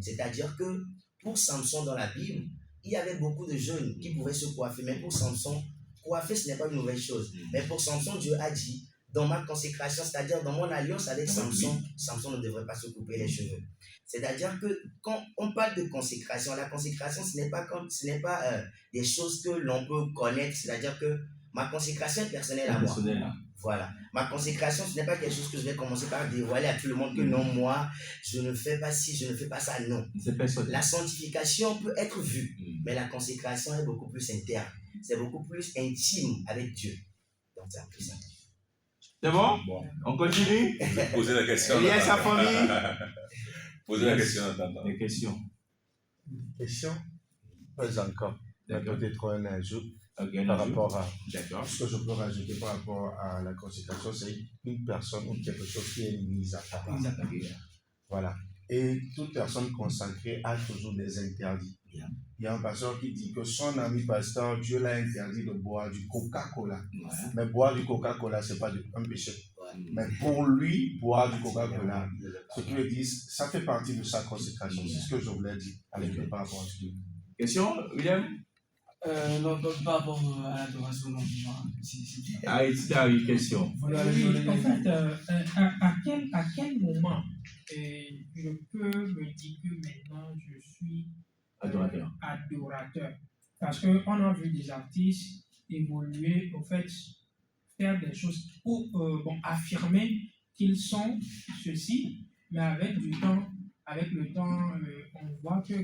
C'est-à-dire que pour Samson dans la Bible, il y avait beaucoup de jeunes qui pouvaient se coiffer, mais pour Samson, coiffer, ce n'est pas une mauvaise chose. Mais pour Samson, Dieu a dit, dans ma consécration, c'est-à-dire dans mon alliance avec Samson, Samson ne devrait pas se couper les cheveux. C'est-à-dire que quand on parle de consécration, la consécration, ce n'est pas des choses que l'on peut connaître. C'est-à-dire que ma consécration est personnelle à moi. Voilà. Ma consécration, ce n'est pas quelque chose que je vais commencer par dévoiler à tout le monde que non, moi, je ne fais pas ci, je ne fais pas ça. Non. La sanctification peut être vue, mais la consécration est beaucoup plus interne. C'est beaucoup plus intime avec Dieu. Donc, c'est un peu ça. C'est bon? On continue? Posez la question. Il y a sa famille. Posez la question. Des questions. Question? Pas encore. Il y a peut-être un ajout Okay, par rapport à... D'accord. Ce que je peux rajouter par rapport à la consécration, c'est une personne ou quelque chose qui est mise à part. Voilà. Et toute personne consacrée a toujours des interdits. Yeah. Il y a un pasteur qui dit que son ami pasteur, Dieu l'a interdit de boire du Coca-Cola. Ouais. Mais boire du Coca-Cola, ce n'est pas un péché. Ouais. Mais pour lui, boire du Coca-Cola, ce qu'il veut dire, ça fait partie de sa consécration. C'est ce que je voulais dire avec par rapport à ce que... Question, William? Non, par rapport à l'adoration, non. Ah, tu as une question. Oui, en fait, à quel moment je peux me dire que maintenant je suis Adorateur. adorateur? Parce qu'on a vu des artistes évoluer, au fait, faire des choses pour affirmer qu'ils sont ceci, mais avec le temps, on voit que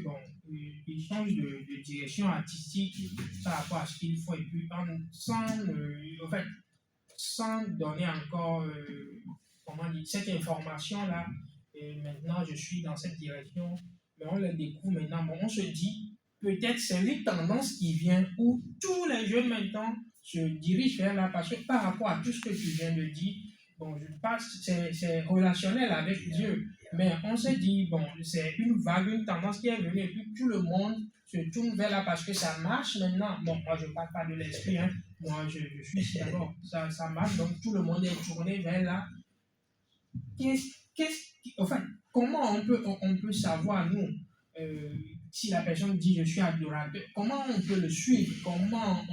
ils changent de direction artistique par rapport à ce qu'il faut, et puis sans donner encore cette information-là. Et maintenant, je suis dans cette direction, mais on le découvre maintenant. Bon, on se dit, peut-être c'est une tendance qui vient où tous les jeunes maintenant se dirigent vers là, parce que par rapport à tout ce que tu viens de dire, bon, je pense que c'est relationnel avec Dieu. Mais on se dit, bon, c'est une vague, une tendance qui est venue, et puis tout le monde se tourne vers là parce que ça marche maintenant. Bon, moi, je ne parle pas de l'esprit, hein. Moi, je suis ici d'abord. Ça marche, donc tout le monde est tourné vers là. Enfin, comment on peut savoir, nous, si la personne dit je suis adorateur, comment on peut le suivre? Comment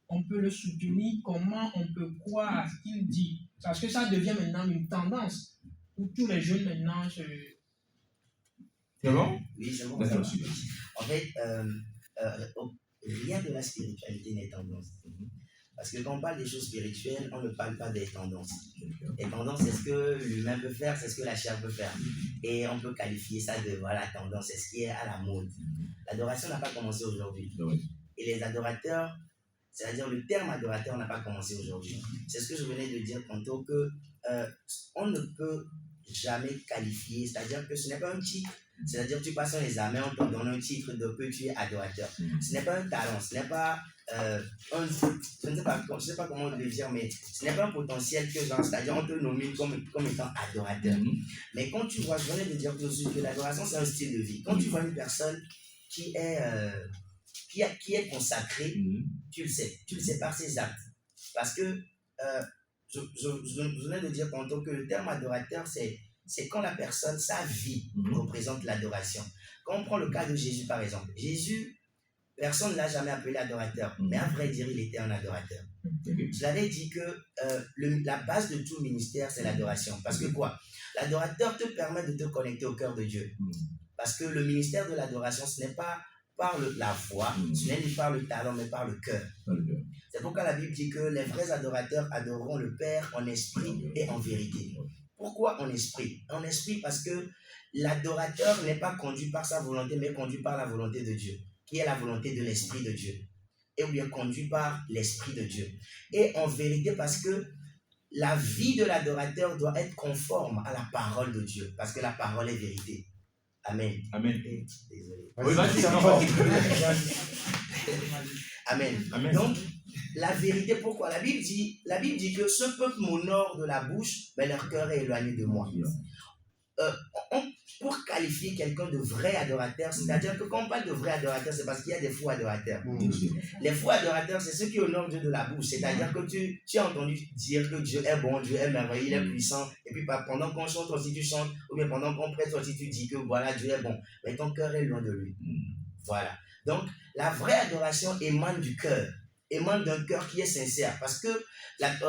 on peut le soutenir? Comment on peut croire à ce qu'il dit? Parce que ça devient maintenant une tendance où tous les jeunes maintenant se... C'est bon? Oui, c'est bon. D'accord. En fait, rien de la spiritualité n'est tendance. Parce que quand on parle des choses spirituelles, on ne parle pas des tendances. Les tendances, c'est ce que l'humain peut faire, c'est ce que la chair peut faire. Et on peut qualifier ça de tendance, c'est ce qui est à la mode. L'adoration n'a pas commencé aujourd'hui. Et les adorateurs, c'est-à-dire le terme adorateur n'a pas commencé aujourd'hui. C'est ce que je venais de dire tantôt, que on ne peut jamais qualifier, c'est-à-dire que ce n'est pas un titre. C'est-à-dire que tu passes un examen, on te donne un titre de que tu es adorateur. Ce n'est pas un talent, ce n'est pas je ne sais pas comment le dire, mais ce n'est pas un potentiel que genre, c'est-à-dire on te nomine comme étant adorateur. Mais quand tu vois, je venais de dire que l'adoration c'est un style de vie. Quand tu vois une personne qui est consacrée, tu le sais par ses actes. Parce que je venais de dire tantôt que le terme adorateur, c'est quand la personne, sa vie représente l'adoration. Quand on prend le cas de Jésus, par exemple, Jésus, personne ne l'a jamais appelé adorateur, mais à vrai dire, il était un adorateur. Je l'avais dit que la base de tout ministère, c'est l'adoration. Parce que quoi? L'adorateur te permet de te connecter au cœur de Dieu. Parce que le ministère de l'adoration, ce n'est pas par la foi, ce n'est ni par le talent, mais par le cœur. C'est pourquoi la Bible dit que les vrais adorateurs adoreront le Père en esprit et en vérité. Pourquoi en esprit? En esprit parce que l'adorateur n'est pas conduit par sa volonté, mais conduit par la volonté de Dieu, qui est la volonté de l'Esprit de Dieu. Et bien conduit par l'Esprit de Dieu. Et en vérité parce que la vie de l'adorateur doit être conforme à la parole de Dieu, parce que la parole est vérité. Amen. Amen. Désolé. Oui, vas-y, c'est fort. Amen. Amen. Donc, la vérité, pourquoi? La Bible dit que ce peuple m'honore de la bouche, mais leur cœur est éloigné de moi. Pour qualifier quelqu'un de vrai adorateur, c'est-à-dire que quand on parle de vrai adorateur, c'est parce qu'il y a des faux adorateurs. Les faux adorateurs, c'est ceux qui honorent Dieu de la bouche, c'est-à-dire que tu as entendu dire que Dieu est bon, Dieu est merveilleux, il est puissant, et puis pendant qu'on chante aussi tu chantes, ou bien pendant qu'on prête aussi tu dis que voilà, Dieu est bon, mais ton cœur est loin de lui. Voilà. Donc, la vraie adoration émane du cœur, émane d'un cœur qui est sincère, parce que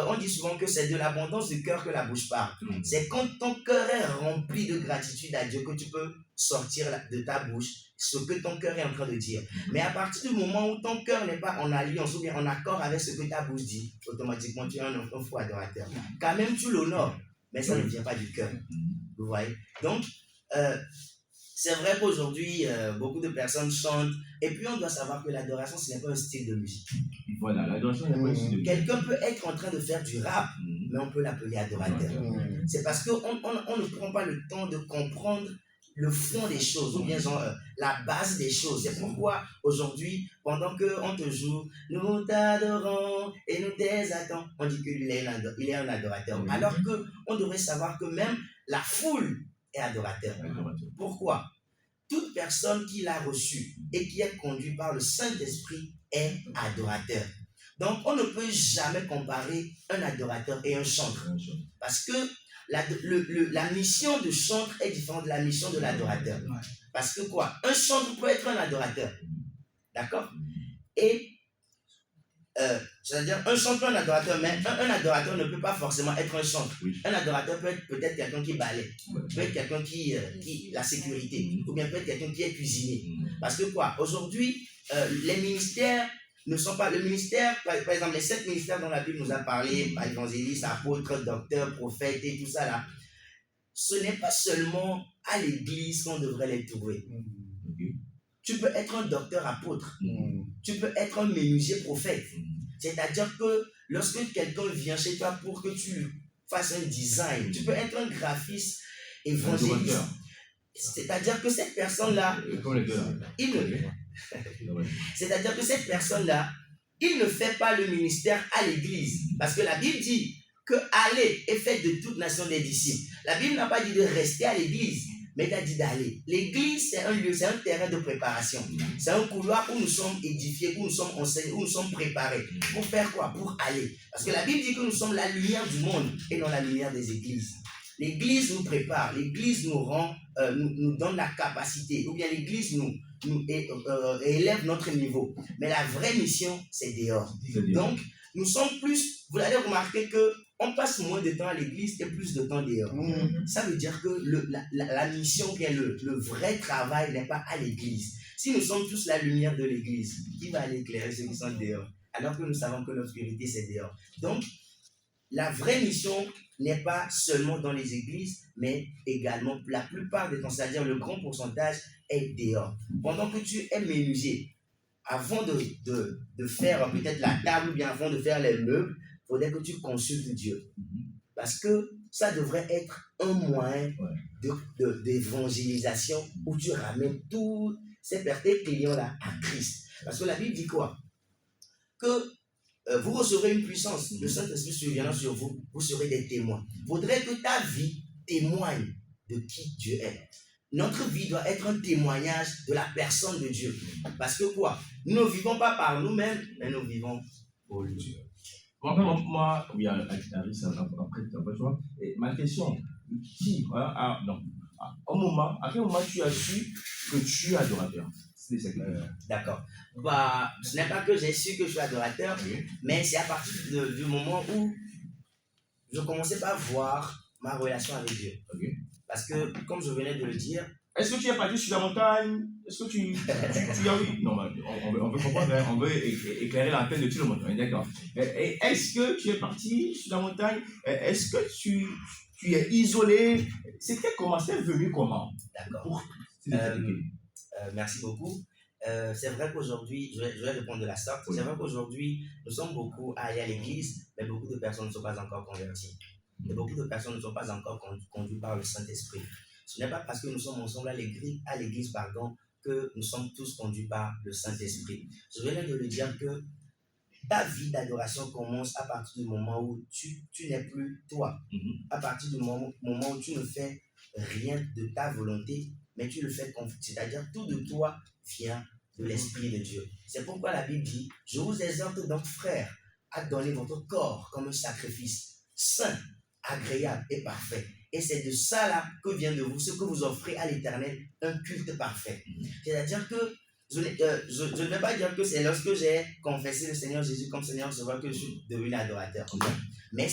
on dit souvent que c'est de l'abondance du cœur que la bouche parle. C'est quand ton cœur est rempli de gratitude à Dieu que tu peux sortir de ta bouche ce que ton cœur est en train de dire. Mais à partir du moment où ton cœur n'est pas en alliance ou bien en accord avec ce que ta bouche dit, automatiquement tu es un faux adorateur. Quand même tu l'honores, mais ça ne vient pas du cœur. Vous voyez? Donc, c'est vrai qu'aujourd'hui, beaucoup de personnes chantent, et puis on doit savoir que l'adoration, ce n'est pas un style de musique. Voilà, l'adoration n'est pas un style de musique. Quelqu'un peut être en train de faire du rap, mais on peut l'appeler adorateur. C'est parce qu'on ne prend pas le temps de comprendre le fond des choses, ou bien genre, la base des choses. C'est pourquoi aujourd'hui, pendant qu'on te joue, nous t'adorons et nous t'exaltons, on dit qu'il est un adorateur. Alors qu'on devrait savoir que même la foule est adorateur. Pourquoi? Toute personne qui l'a reçu et qui est conduite par le Saint-Esprit est adorateur. Donc, on ne peut jamais comparer un adorateur et un chanteur. Parce que la mission de chanteur est différente de la mission de l'adorateur. Parce que quoi? Un chanteur peut être un adorateur. D'accord? Et c'est-à-dire un chanteur, un adorateur, mais un adorateur ne peut pas forcément être un chanteur. Un adorateur peut être peut-être quelqu'un qui balaie, peut être quelqu'un qui la sécurité, ou bien peut être quelqu'un qui est cuisinier. Parce que quoi? Aujourd'hui, les ministères ne sont pas le ministère, par exemple, les 7 ministères dont la Bible nous a parlé, évangéliste, apôtre, docteur, prophète et tout ça là, ce n'est pas seulement à l'église qu'on devrait les trouver. Tu peux être un docteur apôtre, tu peux être un menuisier prophète. C'est-à-dire que lorsque quelqu'un vient chez toi pour que tu fasses un design, tu peux être un graphiste évangéliste. C'est-à-dire que cette personne-là, c'est-à-dire que cette personne-là, il ne fait pas le ministère à l'église. Parce que la Bible dit que allez et faites de toute nation des disciples. La Bible n'a pas dit de rester à l'église, mais elle a dit d'aller. L'église, c'est un lieu, c'est un terrain de préparation. C'est un couloir où nous sommes édifiés, où nous sommes enseignés, où nous sommes préparés. Pour faire quoi? Pour aller. Parce que la Bible dit que nous sommes la lumière du monde et non la lumière des églises. L'église nous prépare, l'église nous rend, nous donne la capacité, ou bien l'église nous élève notre niveau. Mais la vraie mission, c'est dehors. Donc, nous sommes plus, vous allez remarquer que on passe moins de temps à l'église et plus de temps dehors. Ça veut dire que la mission, qui est le vrai travail, n'est pas à l'église. Si nous sommes tous la lumière de l'église, qui va aller éclairer ceux qui sont dehors? Alors que nous savons que l'obscurité, c'est dehors. Donc, la vraie mission n'est pas seulement dans les églises, mais également, la plupart des temps, c'est-à-dire le grand pourcentage, est dehors. Pendant que tu es menuisier, avant de faire peut-être la table ou bien avant de faire les meubles, il faudrait que tu consultes Dieu. Parce que ça devrait être un moyen d'évangélisation où tu ramènes tous ces clients-là à Christ. Parce que la Bible dit quoi? Que vous recevrez une puissance, le Saint-Esprit surviendra sur vous, vous serez des témoins. Il faudrait que ta vie témoigne de qui Dieu est. Notre vie doit être un témoignage de la personne de Dieu. Parce que quoi? Nous ne vivons pas par nous-mêmes, mais nous vivons pour Dieu. Moi, oui, après toi, ma question, à quel moment tu as su que tu es adorateur? D'accord. Ce n'est pas que j'ai su que je suis adorateur, mais c'est à partir du moment où je commençais à voir ma relation avec Dieu. Parce que, comme je venais de le dire, Est-ce que tu es parti sur la montagne? Est-ce que tu as vu? Non, on veut comprendre, hein, on veut éclairer l'antenne de tout le monde. On est d'accord. Est-ce que tu es parti sur la montagne? Est-ce que tu es isolé? C'était comment? C'était venu comment? D'accord. Merci beaucoup. C'est vrai qu'aujourd'hui, je vais répondre de la sorte. C'est vrai qu'aujourd'hui, nous sommes beaucoup à aller à l'église, mais beaucoup de personnes ne sont pas encore converties. Et beaucoup de personnes ne sont pas encore conduites par le Saint-Esprit. Ce n'est pas parce que nous sommes ensemble à l'église, que nous sommes tous conduits par le Saint-Esprit. Je viens de le dire que ta vie d'adoration commence à partir du moment où tu n'es plus toi. À partir du moment où tu ne fais rien de ta volonté, mais tu le fais confiance. C'est-à-dire tout de toi vient de l'Esprit de Dieu. C'est pourquoi la Bible dit, je vous exhorte donc, frères, à donner votre corps comme un sacrifice saint, agréable et parfait. Et c'est de ça là que vient de vous ce que vous offrez à l'Éternel, un culte parfait. C'est-à-dire que je ne vais pas dire que c'est lorsque j'ai confessé le Seigneur Jésus comme Seigneur Sauveur que je suis devenu adorateur. Mais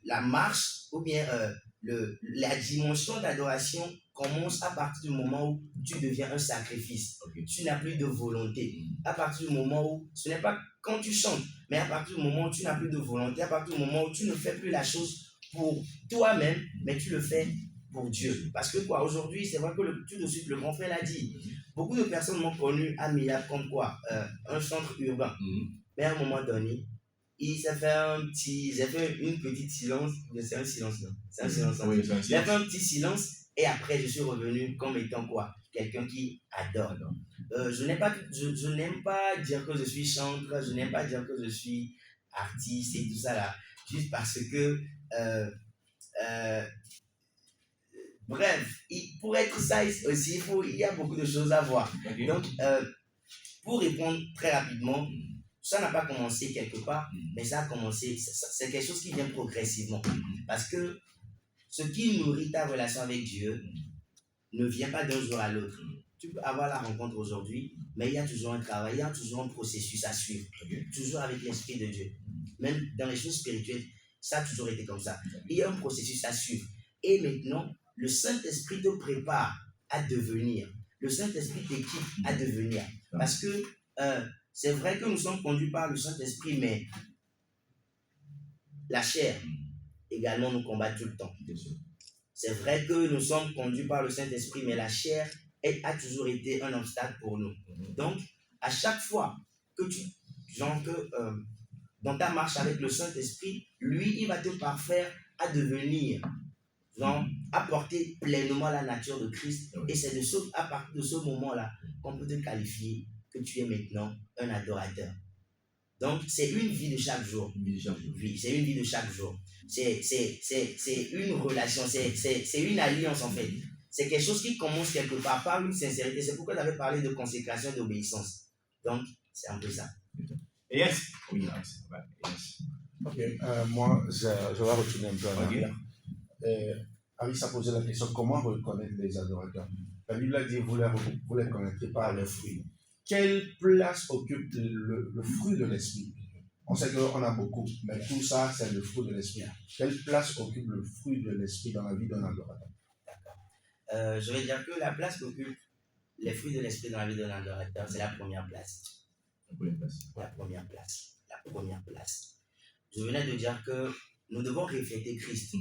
la marche ou bien la dimension d'adoration commence à partir du moment où tu deviens un sacrifice. Tu n'as plus de volonté. À partir du moment où, ce n'est pas quand tu chantes, mais à partir du moment où tu n'as plus de volonté, à partir du moment où tu ne fais plus la chose pour toi-même, mais tu le fais pour Dieu. Parce que quoi, aujourd'hui, c'est vrai que tout de suite, le grand frère l'a dit. Beaucoup de personnes m'ont connu à Milab comme quoi, un centre urbain. Mais à un moment donné, il s'est fait une petite silence. C'est un silence, non? C'est un silence. Oui, c'est un silence. Il a fait un petit silence et après, je suis revenu comme étant quoi? Quelqu'un qui adore. Je n'aime pas dire que je suis chanteur, je n'aime pas dire que je suis artiste et tout ça là. Juste parce que bref, pour être ça aussi, il y a beaucoup de choses à voir. Donc, pour répondre très rapidement, ça n'a pas commencé quelque part, mais ça a commencé, c'est quelque chose qui vient progressivement. Parce que ce qui nourrit ta relation avec Dieu ne vient pas d'un jour à l'autre. Tu peux avoir la rencontre aujourd'hui, mais il y a toujours un travail, il y a toujours un processus à suivre. Toujours avec l'Esprit de Dieu. Même dans les choses spirituelles, ça a toujours été comme ça. Il y a un processus à suivre. Et maintenant, le Saint-Esprit te prépare à devenir. Le Saint-Esprit t'équipe à devenir. Parce que c'est vrai que nous sommes conduits par le Saint-Esprit, mais la chair également nous combat tout le temps. C'est vrai que nous sommes conduits par le Saint-Esprit, mais la chair a toujours été un obstacle pour nous. Donc, à chaque fois que dans ta marche avec le Saint-Esprit, lui, il va te parfaire à devenir, à porter pleinement la nature de Christ. Et c'est à partir de ce moment-là qu'on peut te qualifier que tu es maintenant un adorateur. Donc, c'est une vie de chaque jour. Oui, c'est une vie de chaque jour. C'est une relation, c'est une alliance en fait. C'est quelque chose qui commence quelque part par une sincérité. C'est pourquoi j'avais parlé de consécration et d'obéissance. Donc, c'est un peu ça. Yes. Oui, yes. Ok, moi, je vais retourner un peu en arrière. Aris a posé la question, comment reconnaître les adorateurs? La Bible a dit, vous les connaîtrez par les fruits. Quelle place occupe le fruit de l'esprit? On sait qu'on a beaucoup, mais tout ça, c'est le fruit de l'esprit. Quelle place occupe le fruit de l'esprit dans la vie d'un adorateur? D'accord. Je vais dire que la place qu'occupe les fruits de l'esprit dans la vie d'un adorateur, c'est la première place. La première place. Je venais de dire que nous devons refléter Christ.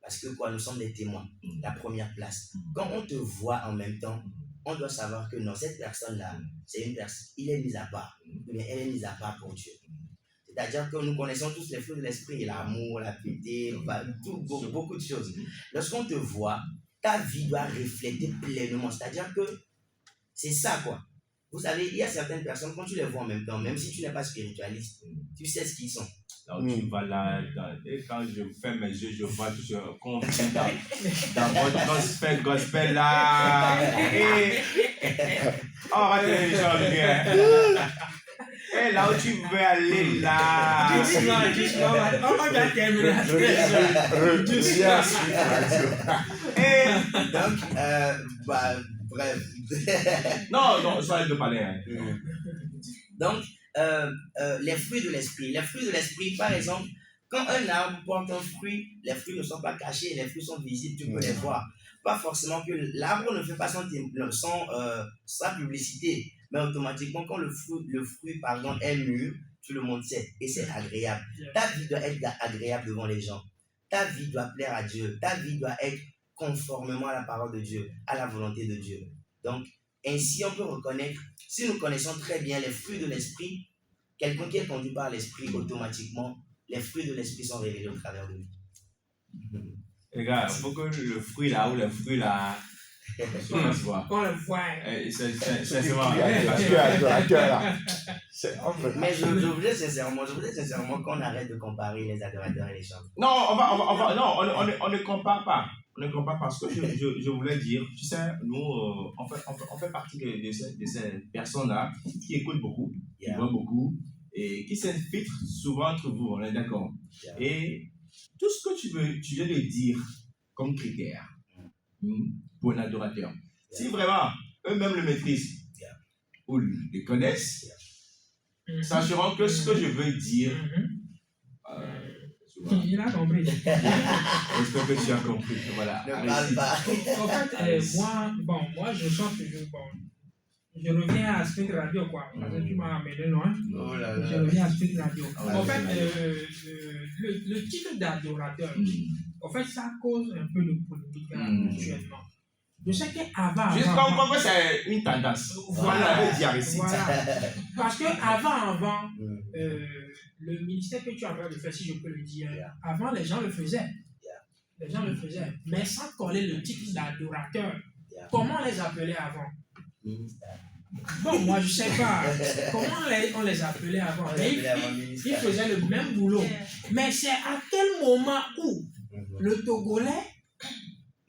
Parce que quoi, nous sommes des témoins. La première place. Quand on te voit en même temps, on doit savoir que non, cette personne-là, c'est une personne, il est mis à part. Ou bien elle est mise à part pour Dieu. C'est-à-dire que nous connaissons tous les fruits de l'esprit, l'amour, la piété, beaucoup de choses. Lorsqu'on te voit, ta vie doit refléter pleinement. C'est-à-dire que c'est ça, quoi. Vous savez, il y a certaines personnes, quand tu les vois en même temps, même si tu n'es pas spiritualiste, tu sais ce qu'ils sont. Là où tu vas là, et quand je ferme mes yeux, je vois tout ce qu'on fait dans votre gospel là. Et on va te les choses bien. Et là où tu veux aller là. On va terminer. Donc, bref. Non, soyez de parler. Donc, les fruits de l'esprit. Les fruits de l'esprit, par exemple, Quand un arbre porte un fruit, les fruits ne sont pas cachés, les fruits sont visibles, tu peux les voir. Pas forcément que l'arbre ne fait pas sa publicité, mais automatiquement, quand le fruit pardon, est mûr, tout le monde sait et c'est agréable. Ta vie doit être agréable devant les gens. Ta vie doit plaire à Dieu. Ta vie doit être conformément à la parole de Dieu, à la volonté de Dieu. Donc, ainsi, on peut reconnaître, si nous connaissons très bien les fruits de l'esprit, quelqu'un qui est conduit par l'esprit, automatiquement, les fruits de l'esprit sont révélés au travers de lui. Les gars, il faut que le fruit là ou le fruit là, on se voit. On le voit. C'est vraiment. Mais je voudrais sincèrement qu'on arrête de comparer les adorateurs et les chanteurs. Non, on ne compare pas. On ne compare pas parce que je voulais dire, tu sais, nous, on fait partie de ces personnes-là qui écoutent beaucoup, qui voient beaucoup et qui s'infiltrent souvent entre vous, on est d'accord. Et tout ce que tu viens de dire comme critère pour un adorateur, si vraiment eux-mêmes le maîtrisent ou le connaissent, sachant que ce que je veux dire, il a compris. j'espère que tu as compris. Voilà. Ne parle pas. En fait, moi, je sens que je reviens à Spirit Radio, quoi. Parce que tu m'as amené loin. Oh là là. Je reviens à Spirit Radio. En fait, ouais. le titre d'adorateur, en fait, ça cause un peu de polémique actuellement. Je sais qu'avant. Juste comme c'est une tendance. Voilà. Voilà. Parce qu'avant, le ministère que tu as en train de faire, si je peux le dire, avant, les gens le faisaient. Les gens le faisaient. Mais sans coller le titre d'adorateur. Comment on les appelait avant? Bon, moi, je ne sais pas comment on les appelait avant. Mais ils faisaient le même boulot. Mais c'est à quel moment où le Togolais.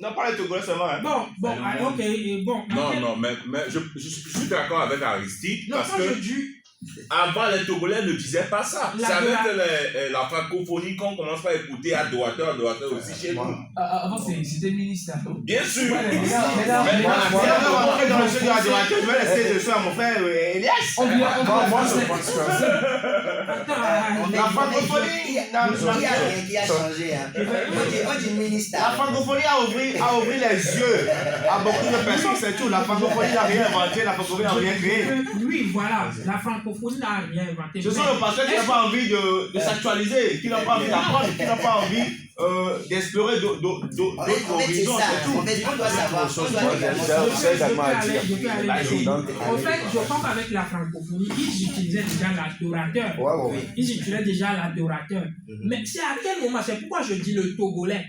Non, pas le Togolais seulement. Hein. Bon, ok, bon. Non, mais je suis d'accord avec Aristide parce que avant les Togolais ne disaient pas ça. C'est avec la francophonie qu'on commence à écouter adorateur aussi chez nous. Avant, c'était ministère. Bien sûr. Mais on va rentrer dans le jeu de l'adorateur. Je vais laisser le choix à mon frère Elias. Moi, je pense que La francophonie. Qui a changé. Hein. On dit ministère. La francophonie a ouvert les yeux à beaucoup de personnes. C'est tout. La francophonie n'a rien inventé. La francophonie n'a rien créé. Oui, voilà. La francophonie n'a rien inventé. Ce sont les pasteurs qui n'ont pas envie de s'actualiser, qui n'ont pas envie d'apprendre, qui n'ont pas envie d'explorer d'autres horizons. En fait, on doit savoir. En fait, je pense qu'avec la francophonie, ils utilisaient déjà l'adorateur. Ils utilisaient déjà l'adorateur. Mais c'est à quel moment, c'est pourquoi je dis le Togolais,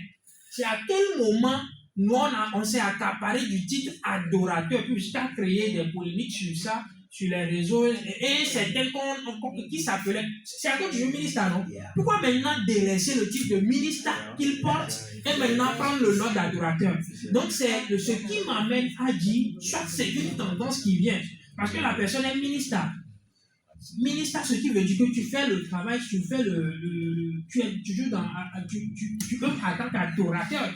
c'est à quel moment nous on s'est accaparé du titre adorateur, puis jusqu'à créer des polémiques sur ça, sur les réseaux, et c'est tel qui s'appelait, c'est à cause du ministère, non? Pourquoi maintenant délaisser le titre de ministère qu'il porte et maintenant prendre le nom d'adorateur? Donc c'est ce qui m'amène à dire, soit c'est une tendance qui vient, parce que la personne est ministère. Ministère, ce qui veut dire que tu fais le travail, tu fais tu joues dans, tu peux en tant qu'adorateur.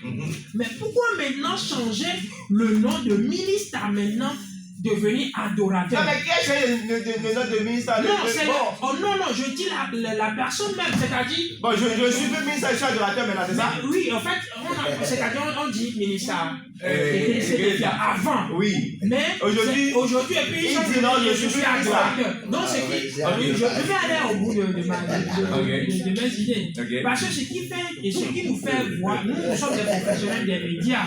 Mais pourquoi maintenant changer le nom de ministère maintenant? Devenir adorateur. Non, mais qui a changé le nom de ministère? Non, je dis la personne même, c'est-à-dire. Bon, je suis plus ministère, je suis adorateur maintenant, c'est ça? Oui, en fait, c'est-à-dire on dit ministère. Avant. Oui. Mais aujourd'hui, et puis il dit non, je suis adorateur. Donc, je vais aller au bout de mes idées. Parce que ce qui nous fait voir, nous sommes des professionnels des médias.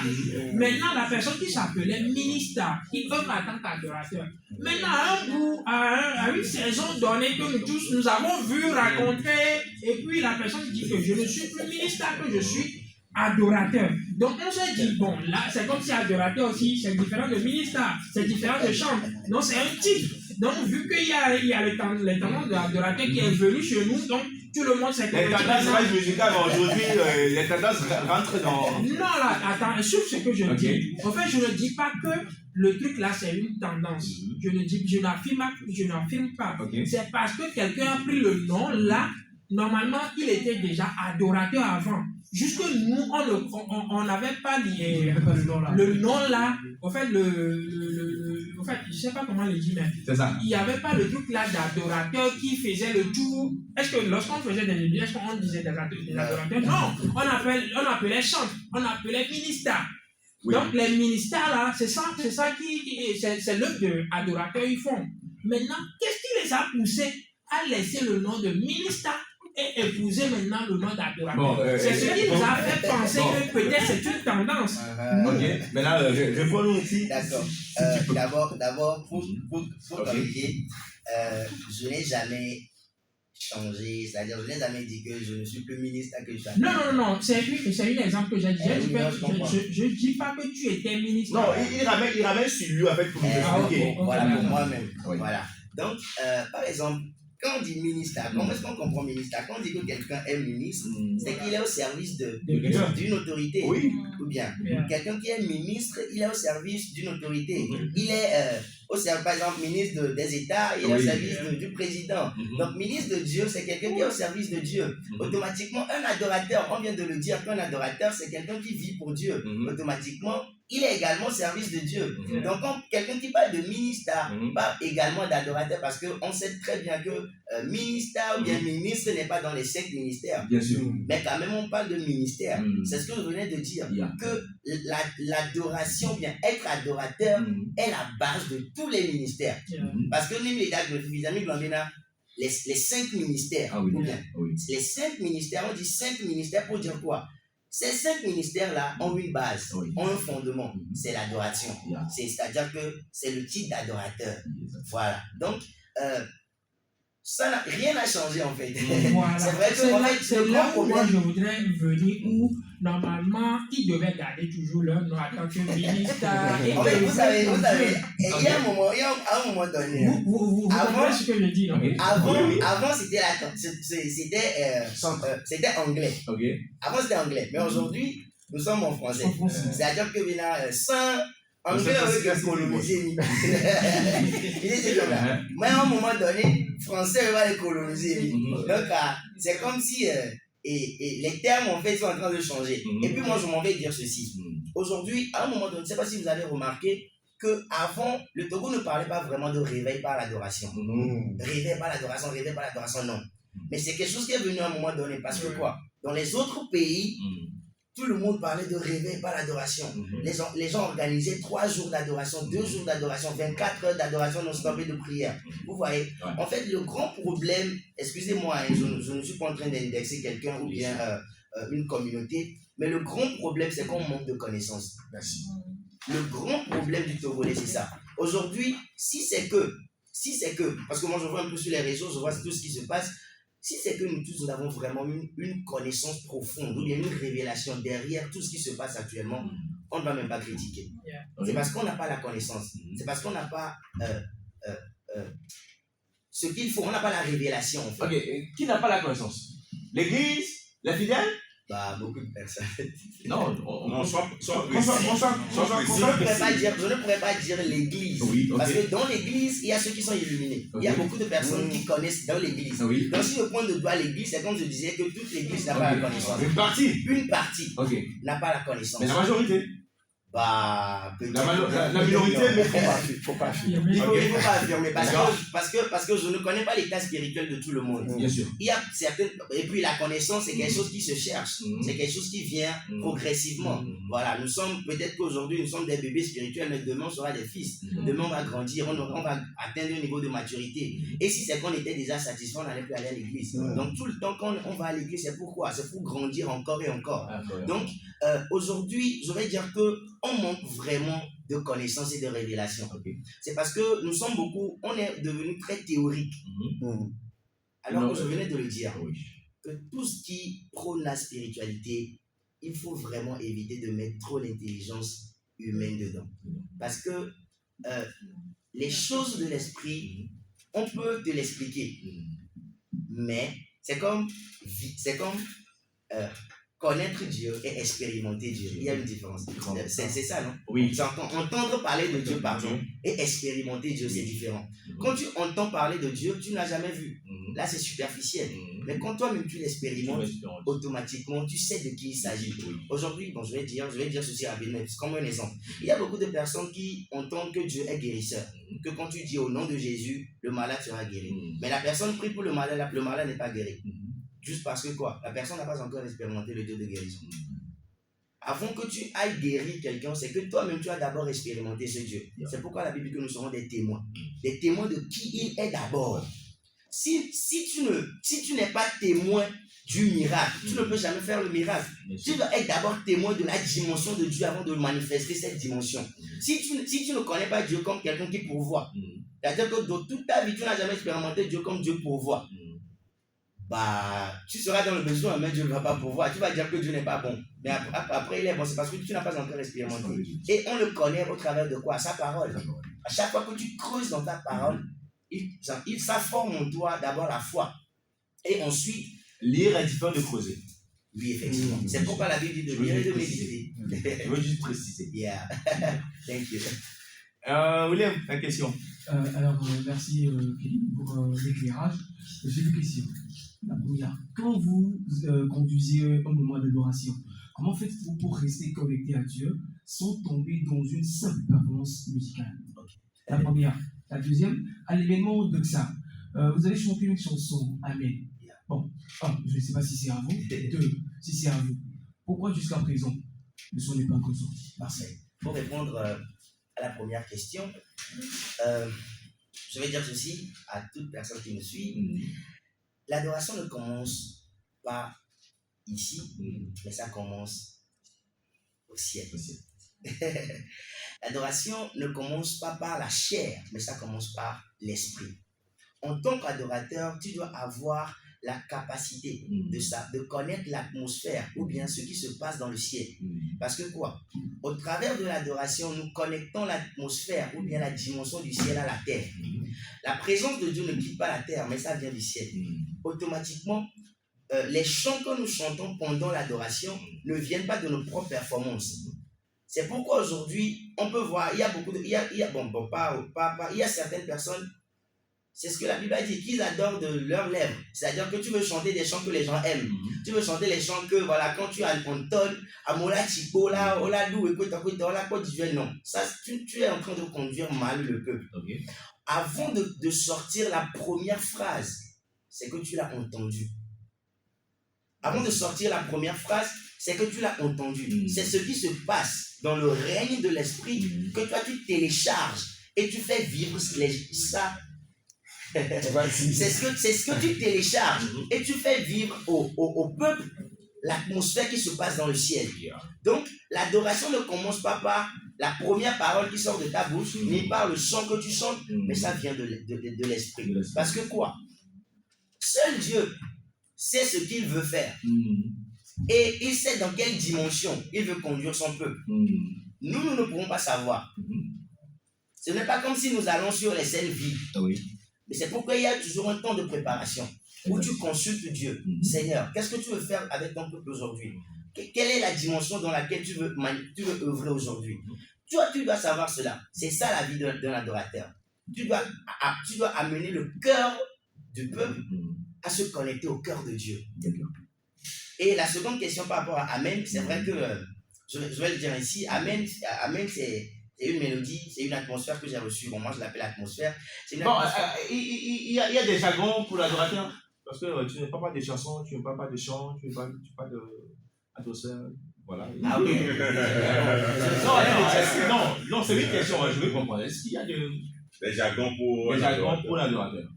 Maintenant, la personne qui s'appelait ministère, qui œuvre en tant qu'adorateur. Maintenant, à une saison donnée que nous tous, nous avons vu, raconter, et puis la personne dit que je ne suis plus ministère, que je suis adorateur. Donc on se dit, bon, là, c'est comme si adorateur aussi, c'est différent de ministère, c'est différent de chant. Donc c'est un titre. Donc vu qu'il y a les tendances de l'adorateur qui est venu chez nous, donc tout le monde sait que... Les tendances musicales aujourd'hui, les tendances rentrent dans... Non, là, attends, sur ce que je dis. En fait, je ne dis pas que le truc là, c'est une tendance. Je n'affirme pas. C'est parce que quelqu'un a pris le nom là normalement, il était déjà adorateur avant. Jusque nous, on n'avait pas le nom là. En fait, en fait, je ne sais pas comment le dire, mais C'est ça. il n'y avait pas le truc là d'adorateur qui faisait le tour. Est-ce que lorsqu'on faisait des églises, est-ce qu'on disait des adorateurs? Non, on appelait chante, on appelait ministère. Oui. Donc les ministères là, c'est ça c'est l'œuvre d'adorateurs ils font. Maintenant, qu'est-ce qui les a poussés à laisser le nom de ministère et épouser maintenant le nom d'adorateur? Bon, c'est ce qui nous a fait penser que peut-être c'est une tendance. Ok, maintenant, réponds-nous aussi. D'accord. D'abord, pour corriger, je n'ai jamais changé, c'est-à-dire je n'ai jamais dit que je ne suis plus ministre que je suis. Non, c'est un exemple que j'ai dit. Je ne dis pas que tu étais ministre. Non, il ramène sur lui en fait pour nous expliquer. Voilà, pour moi-même. Oui. Voilà. Donc, par exemple, quand on dit ministère, comment est-ce qu'on comprend ministère? Quand on dit que quelqu'un est ministre, c'est qu'il est au service d'une autorité. Oui. Ou bien, quelqu'un qui est ministre, il est au service d'une autorité. Il est au service, par exemple, ministre des États, il est au service du président. Donc, ministre de Dieu, c'est quelqu'un qui est au service de Dieu. Automatiquement, un adorateur, on vient de le dire, qu'un adorateur, c'est quelqu'un qui vit pour Dieu. Automatiquement, il est également au service de Dieu. Donc, quand quelqu'un qui parle de ministère parle également d'adorateur, parce qu'on sait très bien que ministère ou bien ministre n'est pas dans les 5 ministères. Bien sûr. Mais quand même, on parle de ministère. C'est ce que je venais de dire. Que l'adoration, bien être adorateur, est la base de tous les ministères. Parce que nous, les amis Glandina, les 5 ministères, les 5 ministères, on dit 5 ministères pour dire quoi? Ces 5 ministères-là ont une base, ont un fondement, c'est l'adoration. C'est-à-dire que c'est le titre d'adorateur. Voilà. Donc, rien n'a changé en fait. Voilà. C'est vrai que c'est là où moi je voudrais venir où normalement ils devaient garder toujours leur nom en tant que ministère. Vous savez, il y a un moment donné. Vous comprenez ce que je dis, non? Avant c'était anglais. Avant c'était anglais, mais aujourd'hui nous sommes en français. C'est-à-dire que sans anglais avec coloniser. Mais à un moment donné, français va les coloniser. Donc c'est comme si et les termes en fait sont en train de changer. Et puis moi je m'en vais dire ceci. Aujourd'hui, à un moment donné, je ne sais pas si vous avez remarqué qu'avant, le Togo ne parlait pas vraiment de réveil par l'adoration. Réveil par l'adoration, non. Mais c'est quelque chose qui est venu à un moment donné. Parce que quoi? Dans les autres pays, tout le monde parlait de réveil par l'adoration. Les gens organisaient 3 jours d'adoration, 2 jours d'adoration, 24 heures d'adoration non-stop et de prière. Vous voyez? En fait, le grand problème, excusez-moi, je ne suis pas en train d'indexer quelqu'un ou bien une communauté, mais le grand problème, c'est qu'on manque de connaissances. Merci. Le grand problème du Togolais, c'est ça. Aujourd'hui, si c'est que, parce que moi je vois un peu sur les réseaux, je vois tout ce qui se passe, si c'est que nous tous nous avons vraiment une connaissance profonde, ou bien une révélation derrière tout ce qui se passe actuellement, on ne va même pas critiquer. C'est parce qu'on n'a pas la connaissance. C'est parce qu'on n'a pas ce qu'il faut, on n'a pas la révélation en fait. Ok, qui n'a pas la connaissance? L'église? Les fidèles? Beaucoup de personnes. Non, soit Je ne pourrais pas dire l'église. Parce que dans l'église, il y a ceux qui sont illuminés. Il y a beaucoup de personnes qui connaissent dans l'église. Donc si je pointe de doigt l'église, c'est comme je disais que toute l'église n'a pas la connaissance. Une partie n'a pas la connaissance. Mais la majorité? La minorité, mais faut pas affirmer. Il faut pas affirmer parce que je ne connais pas l'état spirituel de tout le monde. Bien sûr. Il y a certaines, et puis la connaissance, c'est quelque chose qui se cherche. C'est quelque chose qui vient progressivement. Voilà, peut-être qu'aujourd'hui, nous sommes des bébés spirituels, mais demain, on sera des fils. Demain, on va grandir, on va atteindre un niveau de maturité. Et si c'est qu'on était déjà satisfait, on n'allait plus aller à l'église. Donc, tout le temps qu'on va à l'église, c'est pourquoi? C'est pour grandir encore et encore. Donc, aujourd'hui, je vais dire que on manque vraiment de connaissances et de révélations. C'est parce que on est devenu très théorique. Alors que je venais de le dire, que tout ce qui prône la spiritualité, il faut vraiment éviter de mettre trop l'intelligence humaine dedans. Parce que les choses de l'esprit, on peut te l'expliquer. Mais c'est comme connaître Dieu et expérimenter Dieu. Il y a une différence. C'est ça, non? Oui. Entendre parler de Dieu, pardon, et expérimenter Dieu, c'est différent. Quand tu entends parler de Dieu, tu n'as jamais vu. Là, c'est superficiel. Mais quand toi-même tu l'expérimentes, automatiquement, tu sais de qui il s'agit. Aujourd'hui, bon, je vais dire ceci rapidement, comme un exemple. Il y a beaucoup de personnes qui entendent que Dieu est guérisseur, que quand tu dis au nom de Jésus, le malade sera guéri. Mais la personne prie pour le malade n'est pas guéri. Juste parce que quoi? La personne n'a pas encore expérimenté le Dieu de guérison. Avant que tu ailles guérir quelqu'un, c'est que toi-même tu as d'abord expérimenté ce Dieu. C'est pourquoi la Bible dit que nous serons des témoins de qui il est d'abord. Si tu n'es pas témoin du miracle, tu ne peux jamais faire le miracle. Tu dois être d'abord témoin de la dimension de Dieu avant de manifester cette dimension. Si tu ne connais pas Dieu comme quelqu'un qui pourvoit, c'est-à-dire que dans toute ta vie, tu n'as jamais expérimenté Dieu comme Dieu pourvoit, bah, tu seras dans le besoin, mais Dieu ne va pas pourvoir. Tu vas dire que Dieu n'est pas bon. Mais après, il est bon, c'est parce que tu n'as pas encore expérimenté. Et on le connaît au travers de quoi? Sa parole. À chaque fois que tu creuses dans ta parole, ça forme en toi d'abord la foi. Et ensuite, lire est différent de creuser. Oui, effectivement. C'est pourquoi la Bible dit de lire et de méditer. Je veux juste préciser. Yeah. Thank you. William, la question. Alors, merci Kelly pour l'éclairage. J'ai deux questions. La première, quand vous conduisez un moment d'adoration, comment faites-vous pour rester connecté à Dieu sans tomber dans une simple performance musicale? La première. La deuxième, à l'événement de ça, vous allez chanter une chanson, Amen. Bon, je ne sais pas si c'est à vous. Deux, si c'est à vous. Pourquoi jusqu'à présent le son n'est pas encore sorti? Parfait. Pour répondre à la première question, je vais dire ceci à toute personne qui me suit. L'adoration ne commence pas ici, mais ça commence au ciel. L'adoration ne commence pas par la chair, mais ça commence par l'esprit. En tant qu'adorateur, tu dois avoir la capacité de connaître l'atmosphère ou bien ce qui se passe dans le ciel. Parce que quoi? Au travers de l'adoration, nous connectons l'atmosphère ou bien la dimension du ciel à la terre. La présence de Dieu ne quitte pas la terre, mais ça vient du ciel. Automatiquement, les chants que nous chantons pendant l'adoration ne viennent pas de nos propres performances. C'est pourquoi aujourd'hui, on peut voir, il y a beaucoup de... Il y a certaines personnes, c'est ce que la Bible a dit, qu'ils adorent de leurs lèvres. C'est-à-dire que tu veux chanter des chants que les gens aiment. Tu veux chanter les chants que, voilà, quand tu as un tonne, Amola Chico, là, Ola Dou, non. Ça, tu es en train de conduire mal le peuple. Avant de sortir la première phrase, c'est que tu l'as entendu. Avant de sortir la première phrase, c'est que tu l'as entendu. C'est ce qui se passe dans le règne de l'esprit que toi tu télécharges et tu fais vivre ça. C'est ce que tu télécharges et tu fais vivre au peuple l'atmosphère qui se passe dans le ciel. Donc, l'adoration ne commence pas par la première parole qui sort de ta bouche, ni par le chant que tu chantes, mais ça vient de l'esprit. Parce que quoi? Seul Dieu sait ce qu'il veut faire. Et il sait dans quelle dimension il veut conduire son peuple. Nous ne pourrons pas savoir. Ce n'est pas comme si nous allons sur les scènes vides. Mais c'est pourquoi il y a toujours un temps de préparation où tu consultes Dieu. Seigneur, qu'est-ce que tu veux faire avec ton peuple aujourd'hui? Quelle est la dimension dans laquelle tu veux œuvrer aujourd'hui? Tu dois savoir cela. C'est ça la vie d'un adorateur. Tu dois amener le cœur du peuple à se connecter au cœur de Dieu. Et la seconde question par rapport à Amen, c'est vrai que je vais le dire ici. Amen, c'est une mélodie, c'est une atmosphère que j'ai reçue. Bon, moi je l'appelle atmosphère. Il y a des jargons pour l'adorateur. Parce que tu ne parles pas de chansons, tu ne parles pas de chants, tu ne parles pas d'atmosphère. Voilà. Ah oui. Non, c'est une question, je veux comprendre. Est-ce qu'il y a des jargons pour l'adorateur?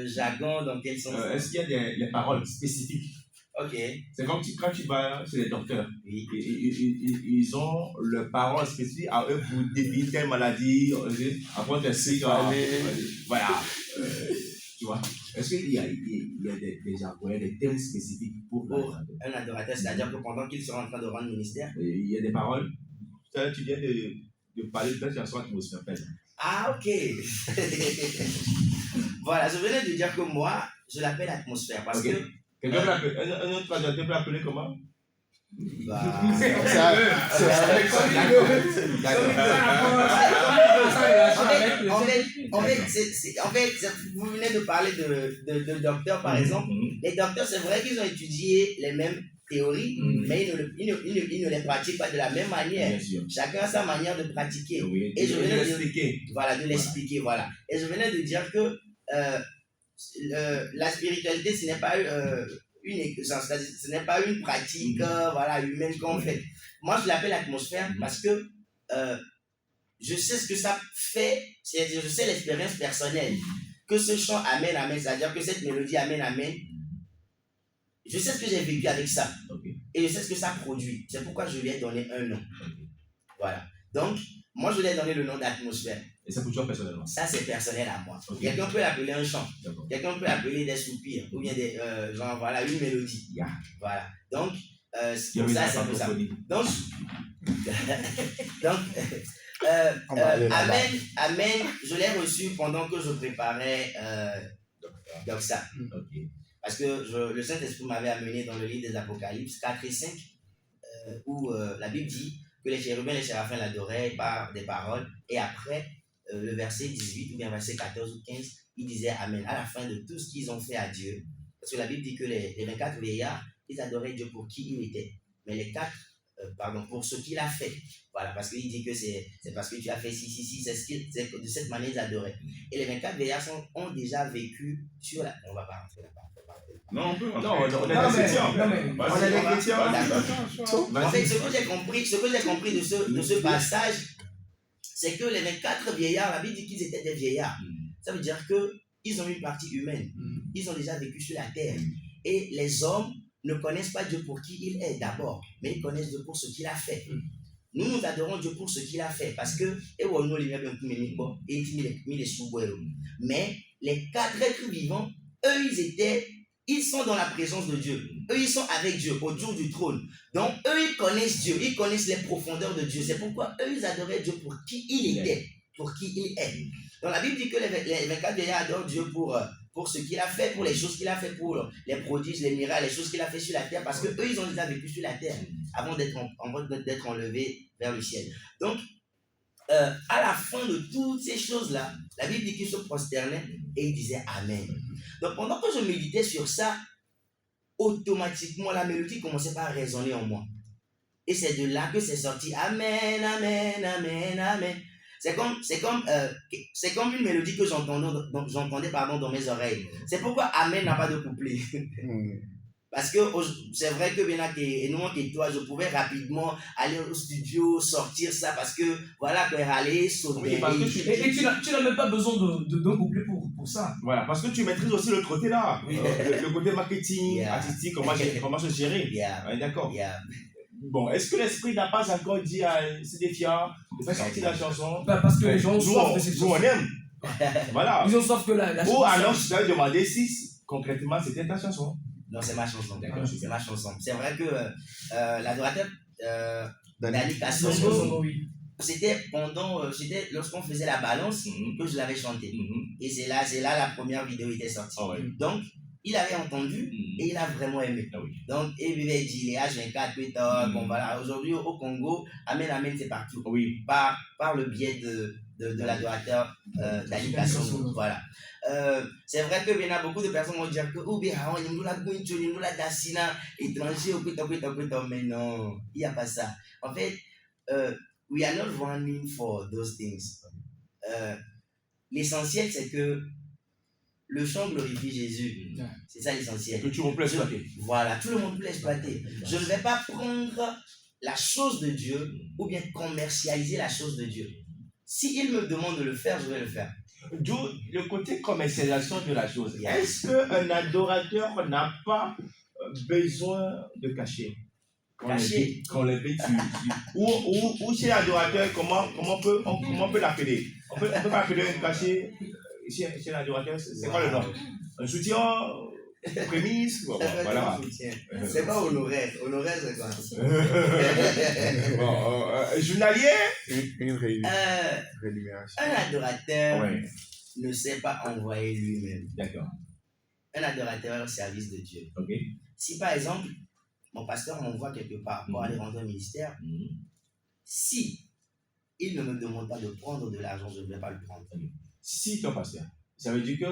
Jargon dans quel sens? Est-ce qu'il y a des paroles spécifiques? Ok. C'est comme quand tu vas chez les docteurs. Oui. Ils ont leurs paroles spécifiques à eux pour définir telle maladie, après des cycles. Voilà. Tu vois? Est-ce qu'il y a des jargons, des termes spécifiques pour un adorateur? C'est-à-dire que pendant qu'il sera en train de rendre ministère, il y a des paroles. Tu viens de parler de ta chanson atmosphère. Ah, ok. Voilà, je venais de dire que moi, je l'appelle atmosphère parce que. Un autre traducteur peut l'appeler comment? Bah, en fait, vous venez de parler de docteurs, par exemple. Les docteurs, c'est vrai qu'ils ont étudié les mêmes théories, mais ils ne les pratiquent pas de la même manière. Chacun a sa manière de pratiquer. Et je venais de l'expliquer. Voilà, de l'expliquer, voilà. Et je venais de dire que la spiritualité, ce n'est pas ce n'est pas une pratique voilà, humaine qu'on fait. Moi, je l'appelle atmosphère parce que je sais ce que ça fait, c'est-à-dire je sais l'expérience personnelle. Que ce chant Amen, Amen, c'est-à-dire que cette mélodie Amen, Amen, je sais ce que j'ai vécu avec ça. Et je sais ce que ça produit. C'est pourquoi je lui ai donné un nom. Voilà. Donc, moi, je lui ai donné le nom d'atmosphère. Et ça pour toi personnellement? Ça, c'est personnel à moi. Quelqu'un peut l'appeler un chant. Quelqu'un peut l'appeler des soupirs. Ou bien des, genre, voilà, une mélodie. Voilà. Donc, ça, c'est pour ça. Donc, Amen, Amen, je l'ai reçu pendant que je préparais Doxa. Parce que le Saint-Esprit m'avait amené dans le livre des Apocalypses 4 et 5, où la Bible dit que les chérubins et les séraphins l'adoraient par des paroles. Et après, le verset 18 ou bien verset 14 ou 15, il disait Amen. À la fin de tout ce qu'ils ont fait à Dieu, parce que la Bible dit que les 24 vieillards, ils adoraient Dieu pour qui il était. Mais les 4, pour ce qu'il a fait. Voilà, parce qu'il dit que c'est parce que tu as fait si, c'est de cette manière ils adoraient. Et les 24 vieillards ont déjà vécu sur la... On va pas rentrer là-bas. Non, on peut. Non, on est des chrétiens. On est des chrétiens. En fait, ce que j'ai compris de ce passage, c'est que les 24 vieillards, la Bible dit qu'ils étaient des vieillards. Ça veut dire qu'ils ont une partie humaine. Ils ont déjà vécu sur la terre. Et les hommes ne connaissent pas Dieu pour qui il est d'abord, mais ils connaissent Dieu pour ce qu'il a fait. Nous adorons Dieu pour ce qu'il a fait, parce que, mais les 4 êtres vivants, eux, ils sont dans la présence de Dieu. Eux, ils sont avec Dieu, autour du trône. Donc, eux, ils connaissent Dieu, ils connaissent les profondeurs de Dieu. C'est pourquoi eux, ils adoraient Dieu pour qui il était, pour qui il est. Donc, la Bible dit que les 24 vieillards adorent Dieu pour ce qu'il a fait, pour les choses qu'il a fait, pour les prodiges, les miracles, les choses qu'il a fait sur la terre, parce qu'eux, ils ont déjà vécu sur la terre avant d'être enlevés vers le ciel. Donc, à la fin de toutes ces choses-là, la Bible dit qu'ils se prosternaient et ils disaient Amen. Donc, pendant que je méditais sur ça, automatiquement, la mélodie commençait par résonner en moi. Et c'est de là que c'est sorti Amen, Amen, Amen, Amen. C'est comme une mélodie que j'entendais dans mes oreilles. C'est pourquoi Amen n'a pas de couplet. Parce que c'est vrai que et nous, et toi, je pouvais rapidement aller au studio, sortir ça, parce que voilà, aller sauter. Et tu n'as même pas besoin d'un couplet pour ça. Voilà, parce que tu maîtrises aussi l'autre côté là. Le côté marketing, artistique, comment se gérer. D'accord. Bon, est-ce que l'esprit n'a pas encore dit à Cédéphia de faire sortir la chanson? Parce que les gens ont soif de cette chanson. Nous, on aime. Voilà. Ils ont soif que la chanson. Ou alors, je t'avais demandé si concrètement c'était ta chanson. Non, c'est ma chanson. C'est ma chanson. C'est vrai que l'adorateur Dali Kassongo, c'était lorsqu'on faisait la balance que je l'avais chanté. Et c'est là la première vidéo était sortie. Donc, il avait entendu et il a vraiment aimé. Donc, il avait dit les H24, bon voilà, aujourd'hui au Congo, Amen, Amen, c'est partout. Par le biais de l'adorateur Dali Kassongo. Voilà. C'est vrai que il y a beaucoup de personnes qui vont dire que étranger, mais non, il n'y a pas ça. En fait, we are not running for those things. L'essentiel, c'est que le chant glorifie Jésus. C'est ça l'essentiel. Que tout le monde peut l'exploiter. Voilà, tout le monde peut l'exploiter. Je ne vais pas prendre la chose de Dieu ou bien commercialiser la chose de Dieu. S'il me demande de le faire, je vais le faire. D'où le côté commercialisation de la chose. Est-ce qu'un adorateur n'a pas besoin de cacher? Qu'on l'invite ou chez l'adorateur, comment on peut l'appeler? On peut pas appeler un cachet chez l'adorateur, c'est quoi le nom? Un soutien, prémisse, voilà. C'est pas honoraire. Honoraire, c'est quoi? Journalier? Une rémunération. Un adorateur ne sait pas envoyer lui-même. D'accord. Un adorateur au service de Dieu. Ok. Si par exemple, mon pasteur m'envoie quelque part pour aller rendre un ministère, si il ne me demande pas de prendre de l'argent, je ne vais pas le prendre. Si ton pasteur, ça veut dire que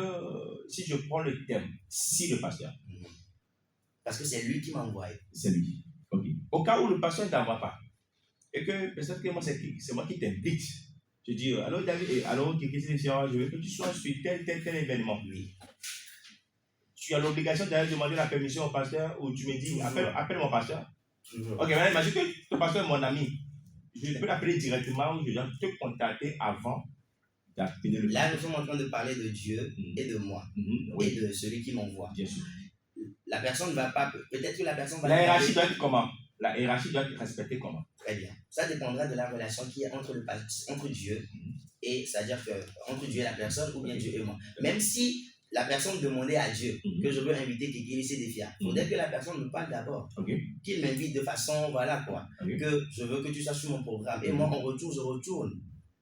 si je prends le terme, si le pasteur, Parce que c'est lui qui m'a envoyé. c'est lui. Ok. Au cas où le pasteur ne t'envoie pas, et que peut-être que moi, c'est moi qui t'invite, je dis, alors David, alors je veux que tu sois sur tel événement. Oui. Tu as l'obligation d'aller demander la permission au pasteur ou tu me dis, appelle mon pasteur. Toujours. Ok, maintenant imagine que ton pasteur est mon ami. Je peux l'appeler directement ou je dois te contacter avant d'appeler le Là, nous sommes en train de parler de Dieu et de moi Oui, et de celui qui m'envoie. bien sûr. La personne ne va pas, peut-être que la personne va La te hiérarchie parler. doit être comment? La hiérarchie doit être respectée comment? Très bien. Ça dépendra de la relation qui est entre Dieu et, c'est-à-dire que entre Dieu et la personne ou bien Dieu et moi. Même si la personne demandait à Dieu que je veux inviter quelqu'un, c'est des fiers. Il faudrait que la personne me parle d'abord. Ok. Qu'il m'invite de façon, voilà quoi. Ok. Que je veux que tu sois sur mon programme. Et moi, en retour, je retourne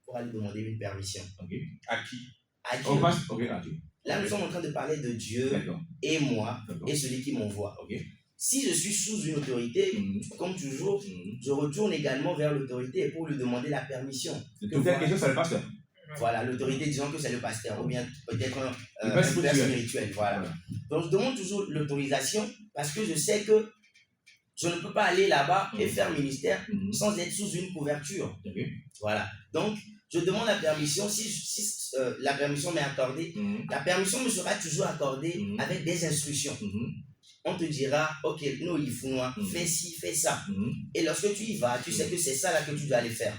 pour aller demander une permission. Ok. À qui? À Dieu. On passe. Ok, à Dieu. Là, nous sommes en train de parler de Dieu D'accord. et moi D'accord. et celui qui m'envoie. Ok. Si je suis sous une autorité, comme toujours, je retourne également vers l'autorité pour lui demander la permission. Donc, la question, c'est le pasteur. Voilà, l'autorité disant que c'est le pasteur ou bien peut-être Le un père père spirituel. spirituel. Voilà. Donc, je demande toujours l'autorisation parce que je sais que je ne peux pas aller là-bas et faire ministère sans être sous une couverture. Ok. Voilà. Donc, je demande la permission. Si la permission m'est accordée, la permission me sera toujours accordée avec des instructions. On te dira, ok, nous, il faut fais ci, fais ça. Et lorsque tu y vas, tu sais que c'est ça là que tu dois aller faire.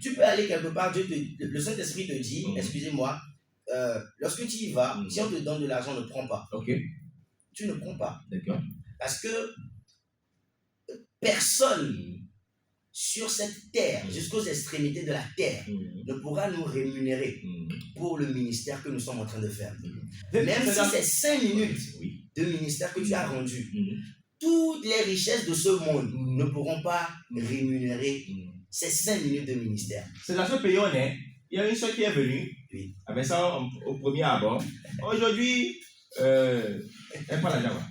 Tu peux aller quelque part, le Saint-Esprit te dit, excusez-moi, lorsque tu y vas, si on te donne de l'argent, ne prends pas. Ok. Tu ne prends pas. D'accord. Parce que personne sur cette terre, jusqu'aux extrémités de la terre, ne pourra nous rémunérer pour le ministère que nous sommes en train de faire. Même si c'est 5 minutes de ministère que tu as rendu, toutes les richesses de ce monde ne pourront pas rémunérer ces 5 minutes de ministère. C'est dans ce pays où on est. Il y a une soeur qui est venue avec ça au premier abord. Aujourd'hui, elle prend la java.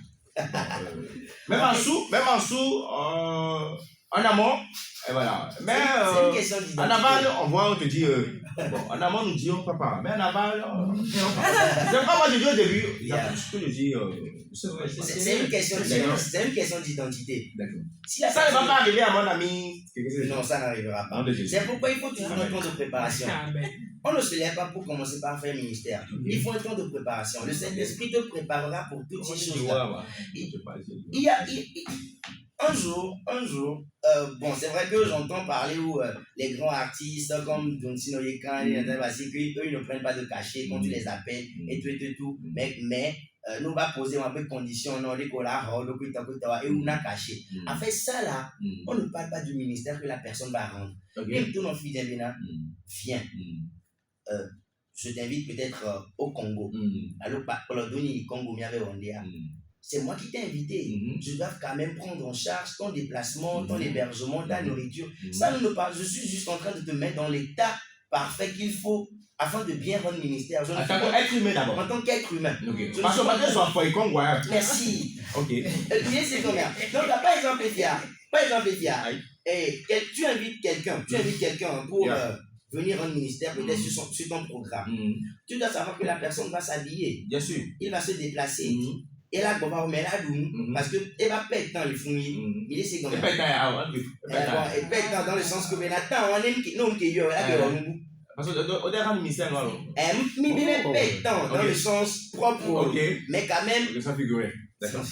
Même en sous, en amont, et voilà. Mais C'est une question d'identité. en aval, on te dit, bon, en amont, nous disons papa. Mais en aval, c'est pas moi, je dis au début, il y a plus que je dis, c'est une question d'identité. D'accord. Si la Ça ne va personne- pas arriver à mon ami. Non, ça n'arrivera pas. Nom de Jésus. C'est pourquoi il faut toujours un temps de préparation. Amen. On ne se lève pas pour commencer par faire ministère. Il faut un temps de préparation. Le Saint-Esprit te préparera pour toutes ces choses-là. Un jour, bon, c'est vrai que j'entends parler où les grands artistes comme John Sinoyekan et Nathan Bassi, eux, ils ne prennent pas de cachet quand tu les appelles et tout. Mais nous va poser un peu de conditions, non, les colas, et on a caché. En fait, ça là, on ne parle pas du ministère que la personne va rendre. Même tout nos filles, viens. Je t'invite peut-être au Congo. Alors, Polodoni, Congo, c'est moi qui t'ai invité. Je dois quand même prendre en charge ton déplacement, ton hébergement, ta nourriture. Ça, je suis juste en train de te mettre dans l'état parfait qu'il faut afin de bien rendre ministère. En tant qu'être humain d'abord. En tant qu'être humain. Parce que maintenant, ils sont à Congo. Merci. Ok. C'est combien? Donc, par exemple, tu invites quelqu'un pour venir rendre ministère, peut-être sur ton programme. Tu dois savoir que la personne va s'habiller. Bien sûr. Il va se déplacer. Et là, on va remettre là, parce qu'il va perdre temps, le fouiller. Il est second. Il perd temps dans le sens que, attends, on aime qui nous, qui est là, parce que au dernier ministère, non. Mais il perd temps dans le sens propre. Mais quand même. Ça figurait. D'accord. Nous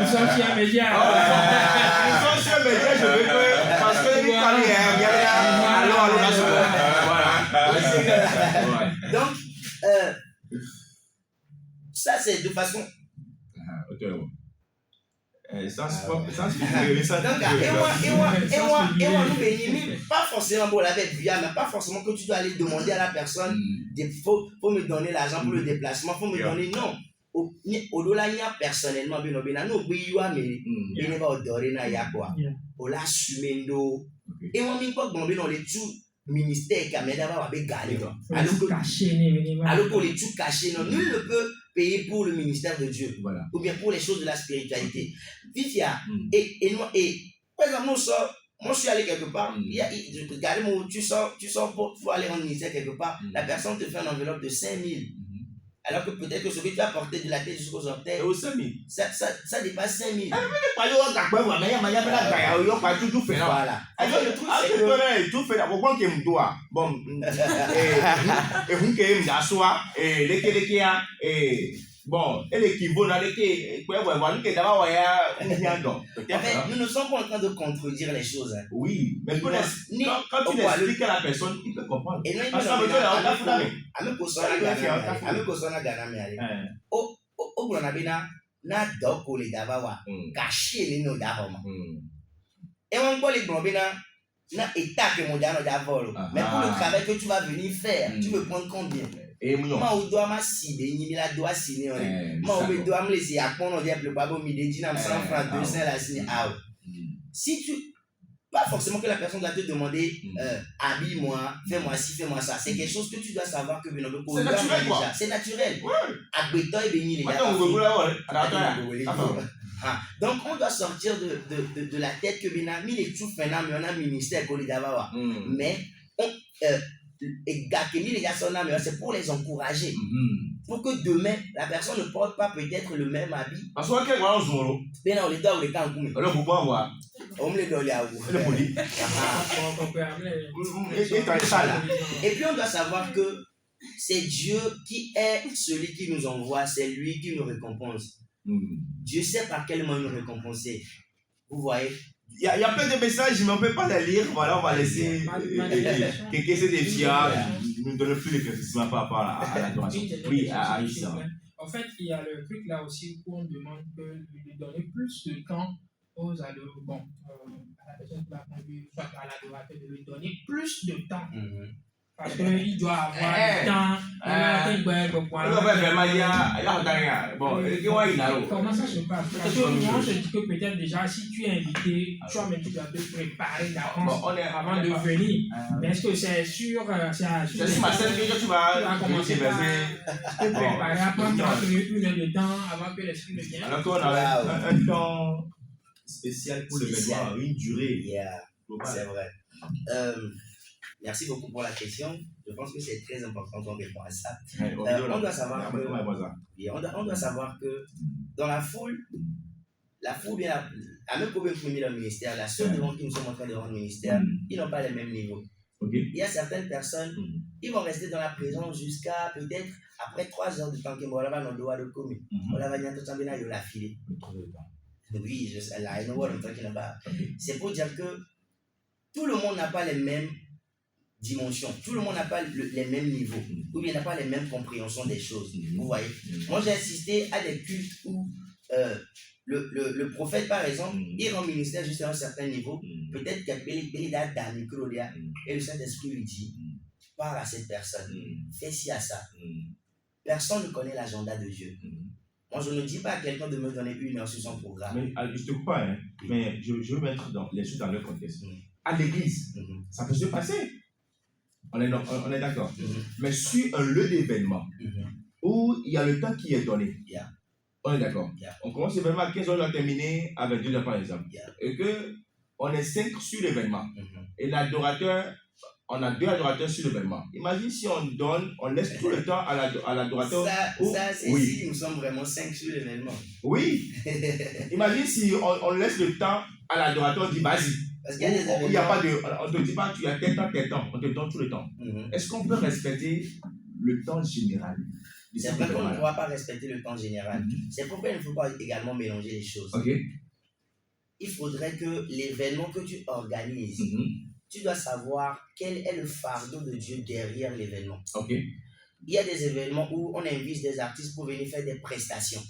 sommes chez un média. Nous sommes chez un média, je veux que. Parce que il parlait, voilà. Donc, ça c'est de façon. Et moi, nous bénis, pas forcément pour la bête via, mais pas forcément que tu dois aller demander à la personne, faut me donner l'argent pour le déplacement, faut me donner, non. Au-delà, il y a personnellement, et moi, je dans les tout ministère qui a mis d'abord avec Galé. Alors pour les tout cachés, nul ne peut payer pour le ministère de Dieu, Voilà. ou bien pour les choses de la spiritualité. Et par exemple, moi, je suis allé quelque part, regardez, tu sors pour aller rendre ministère quelque part, la personne te fait une enveloppe de 5 000. Alors que peut-être que ce que tu as porté de la tête jusqu'aux orteils, ça dépasse 5 000. Voilà. Alors, le truc, c'est que... tout fait la bon que me doit bon et vous que me d'assoir et bon et l'équivalent dans les quoi voilà que d'abord en fait, nous ne sommes pas en train de contredire les choses. Hein. Oui, mais quand tu l'expliques à la personne, il peut comprendre. Et non, il parce que mais pour le travail que tu vas venir faire, tu veux prendre combien? Moi, on doit m'assider, il a doit signer. Moi, on doit me laisser à prendre, on dit, le babo, il dit, 100 francs, 200, la signer. Si tu. Pas forcément que la personne doit te demander, habille-moi, fais-moi ci, fais-moi ça. C'est quelque chose que tu dois savoir que c'est naturel, quoi. C'est naturel. Donc, on doit sortir de la tête que Benami est tout fait, mais on a un ministère qu'on d'abord. Mais, c'est pour les encourager. Pour que demain, la personne ne porte pas peut-être le même habit. Parce que Ben, on les doit, on les canne. On les doit, et puis, on doit savoir que c'est Dieu qui est celui qui nous envoie, c'est lui qui nous récompense. Dieu sait par quel moyen nous récompenser. Vous voyez? Il y a plein de messages, mais on ne peut pas les lire. Voilà, on va laisser quelqu'un se défier. Nous ne donnons plus l'éclaircissement par rapport à l'adoration. Oui, à Issa. En fait, il y a le truc là aussi où on demande de donner plus de temps aux adorateurs. Bon, à la personne qui va conduire, soit à l'adorateur, de lui donner plus de temps. Parce qu'il doit avoir du temps. Comment ça se passe? Parce que moi, je dis que peut-être déjà, si tu es invité, toi-même, tu dois te préparer d'avance avant de venir. Mais est-ce que c'est sûr? C'est sur ma scène que tu vas commencer par te préparer à prendre 1 heure de temps avant que l'esprit ne vienne. Alors qu'on a un temps spécial pour l'événement, une durée. C'est vrai. Merci beaucoup pour la question. Je pense que c'est très important qu'on répond à ça. On doit savoir que dans la foule bien, à même pour le ministère, la seule demande qui nous sommes en train de rendre ministère, ils n'ont pas les mêmes niveaux. Il y a certaines personnes, ils vont rester dans la présence jusqu'à peut-être après 3 heures de temps qu'ils vont avoir dans le droit de commune. On va venir tout le temps la filer. Oui, je sais, là, c'est pour dire que tout le monde n'a pas les mêmes dimensions, tout le monde n'a pas les mêmes niveaux, ou bien n'a pas les mêmes compréhensions des choses. Vous voyez? Moi, j'ai assisté à des cultes où le prophète, par exemple, il rend ministère jusqu'à un certain niveau, peut-être qu'il y a et le Saint-Esprit lui dit, parle à cette personne, fais ci à ça. Personne ne connaît l'agenda de Dieu. Moi, je ne dis pas à quelqu'un de me donner 1 heure sur son programme. Mais je te coupe pas, hein, mais je veux mettre les choses dans leur contexte. À l'église, ça peut se passer. On est d'accord. Mais sur un lieu d'événement où il y a le temps qui est donné, on est d'accord. On commence l'événement à 15h, on va terminer à 22h par exemple. Et qu'on est 5 sur l'événement. Et l'adorateur, on a 2 adorateurs sur l'événement. Imagine si on laisse tout le temps à l'adorateur. Ça c'est si nous sommes vraiment 5 sur l'événement. Oui. Imagine si on laisse le temps à l'adorateur, on dit vas-y. Parce qu'il y a des événements. Il y a pas de, on ne te dit pas tu as tel temps, on te donne tout le temps. Est-ce qu'on peut respecter le temps général? C'est vrai qu'on ne pourra pas respecter le temps général. C'est pourquoi il ne faut pas également mélanger les choses. Il faudrait que l'événement que tu organises, tu dois savoir quel est le fardeau de Dieu derrière l'événement. Il y a des événements où on invite des artistes pour venir faire des prestations.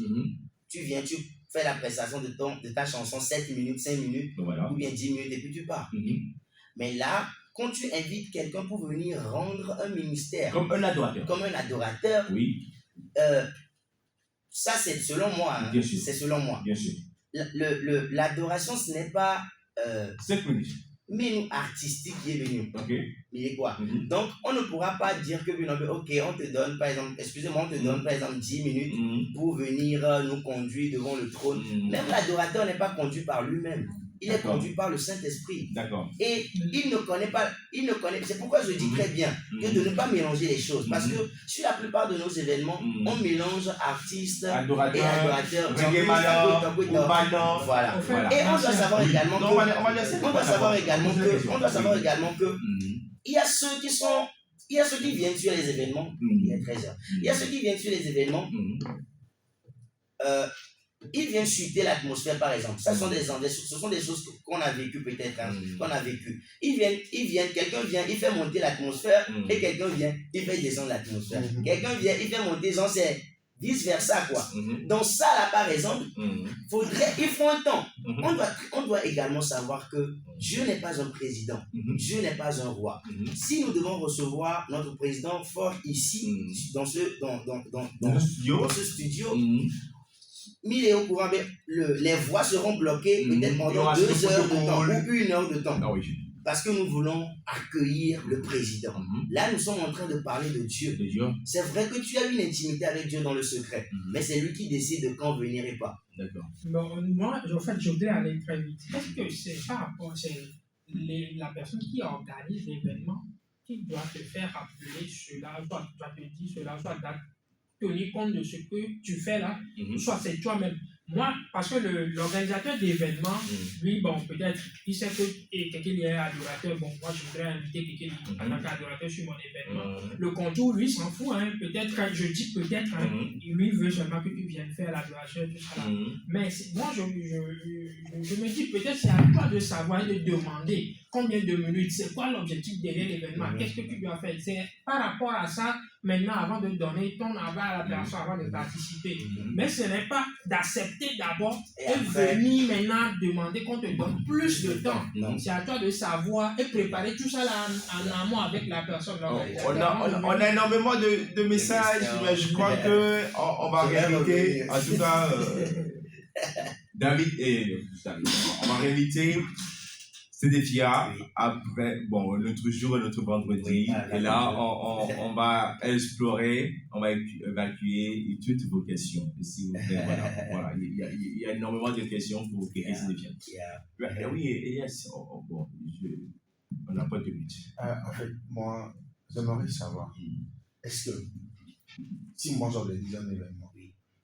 Tu viens, tu fais la prestation de ta chanson 7 minutes, 5 minutes, ou bien 10 minutes, et puis tu pars. Mais là, quand tu invites quelqu'un pour venir rendre un ministère, comme un adorateur, ça c'est selon moi. C'est selon moi. Bien sûr. L'adoration, ce n'est pas 5 minutes. mais nous, artistique qui est venu. Ok. Il est quoi? Donc, on ne pourra pas dire que, ok, on te donne, par exemple, excusez-moi, on te donne, par exemple, 10 minutes pour venir nous conduire devant le trône. Même l'adorateur n'est pas conduit par lui-même. Il est conduit par le Saint-Esprit. D'accord. Et il ne connaît pas, c'est pourquoi je dis très bien que de ne pas mélanger les choses. Parce que sur la plupart de nos événements, on mélange artistes et adorateurs. Voilà. Et on doit savoir également que il y a ceux qui viennent sur les événements, il est 13h. Il y a ceux qui viennent sur les événements, ils viennent chuter l'atmosphère, par exemple. Ce sont des choses qu'on a vécues peut-être, qu'on a vécues. Ils viennent, quelqu'un vient, il fait monter l'atmosphère, et quelqu'un vient, il fait descendre l'atmosphère. Quelqu'un vient, il fait monter, genre c'est vice-versa, quoi. Donc ça, là, par exemple, il faut un temps. On doit également savoir que Dieu n'est pas un président. Dieu n'est pas un roi. Si nous devons recevoir notre président fort ici, dans ce studio, il est au courant, mais les voix seront bloquées peut-être pendant 2 heures de temps ou 1 heure de temps. Ah oui. Parce que nous voulons accueillir le président. Là, nous sommes en train de parler de Dieu. C'est vrai que tu as une intimité avec Dieu dans le secret, mais c'est lui qui décide de quand venir et pas. D'accord. Bon, moi, en fait, je voudrais aller très vite. Est-ce que c'est par rapport, c'est la personne qui organise l'événement qui doit te faire appeler cela, soit doit te dire cela, soit tenir compte de ce que tu fais là, soit c'est toi-même. Moi, parce que l'organisateur d'événements, lui, bon, peut-être, il sait que quelqu'un est adorateur. Bon, moi, je voudrais inviter quelqu'un en tant qu'adorateur sur mon événement. Le contour, lui, s'en fout. Hein. Peut-être, je dis peut-être, lui veut seulement que tu viennes faire l'adoration et tout ça. Mais moi, je me dis peut-être c'est à toi de savoir et de demander combien de minutes, c'est quoi l'objectif derrière l'événement, qu'est-ce que tu dois faire. C'est par rapport à ça, maintenant, avant de donner ton aval à la personne, avant de participer. Mais ce n'est pas d'accepter d'abord et venir maintenant demander qu'on te donne plus de temps. C'est à toi de savoir et préparer tout ça là en amont avec la personne. On a énormément de messages, mais je crois qu'on va réinviter, en tout cas, David on va réinviter Cédéphia après, bon, notre jour et notre vendredi. Et là, on va explorer, on va évacuer toutes vos questions. S'il vous plaît, voilà. Il y a énormément de questions pour Cédéphia. Oui, yes, bon, on n'a pas de but. En fait, moi, j'aimerais savoir, est-ce que, si moi j'organise un événement,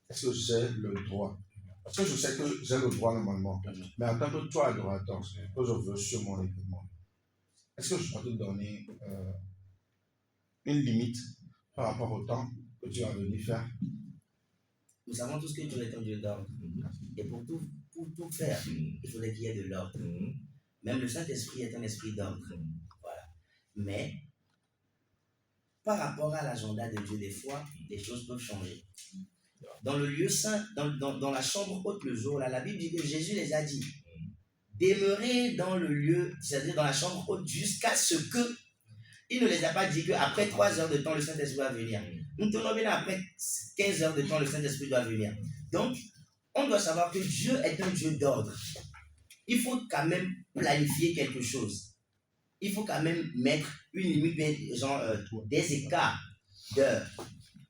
est-ce que j'ai le droit? Parce que je sais que j'ai le droit normalement, mais en tant que toi, adorateur, que je veux sur mon événement, est-ce que je dois te donner une limite par rapport au temps que tu vas venir faire? Nous savons tous que Dieu est un Dieu d'ordre. Et pour tout faire, il faudrait qu'il y ait de l'ordre. Même le Saint-Esprit est un esprit d'ordre. Voilà. Mais, par rapport à l'agenda de Dieu, des fois, les choses peuvent changer. Dans le lieu saint, dans la chambre haute le jour, là, la Bible dit que Jésus les a dit, demeurez dans le lieu, c'est-à-dire dans la chambre haute, jusqu'à ce que, il ne les a pas dit qu'après 3 heures de temps, le Saint-Esprit va venir. Nous tenons bien après 15 heures de temps, le Saint-Esprit doit venir. Donc, on doit savoir que Dieu est un Dieu d'ordre. Il faut quand même planifier quelque chose. Il faut quand même mettre une limite, genre des écarts d'heures,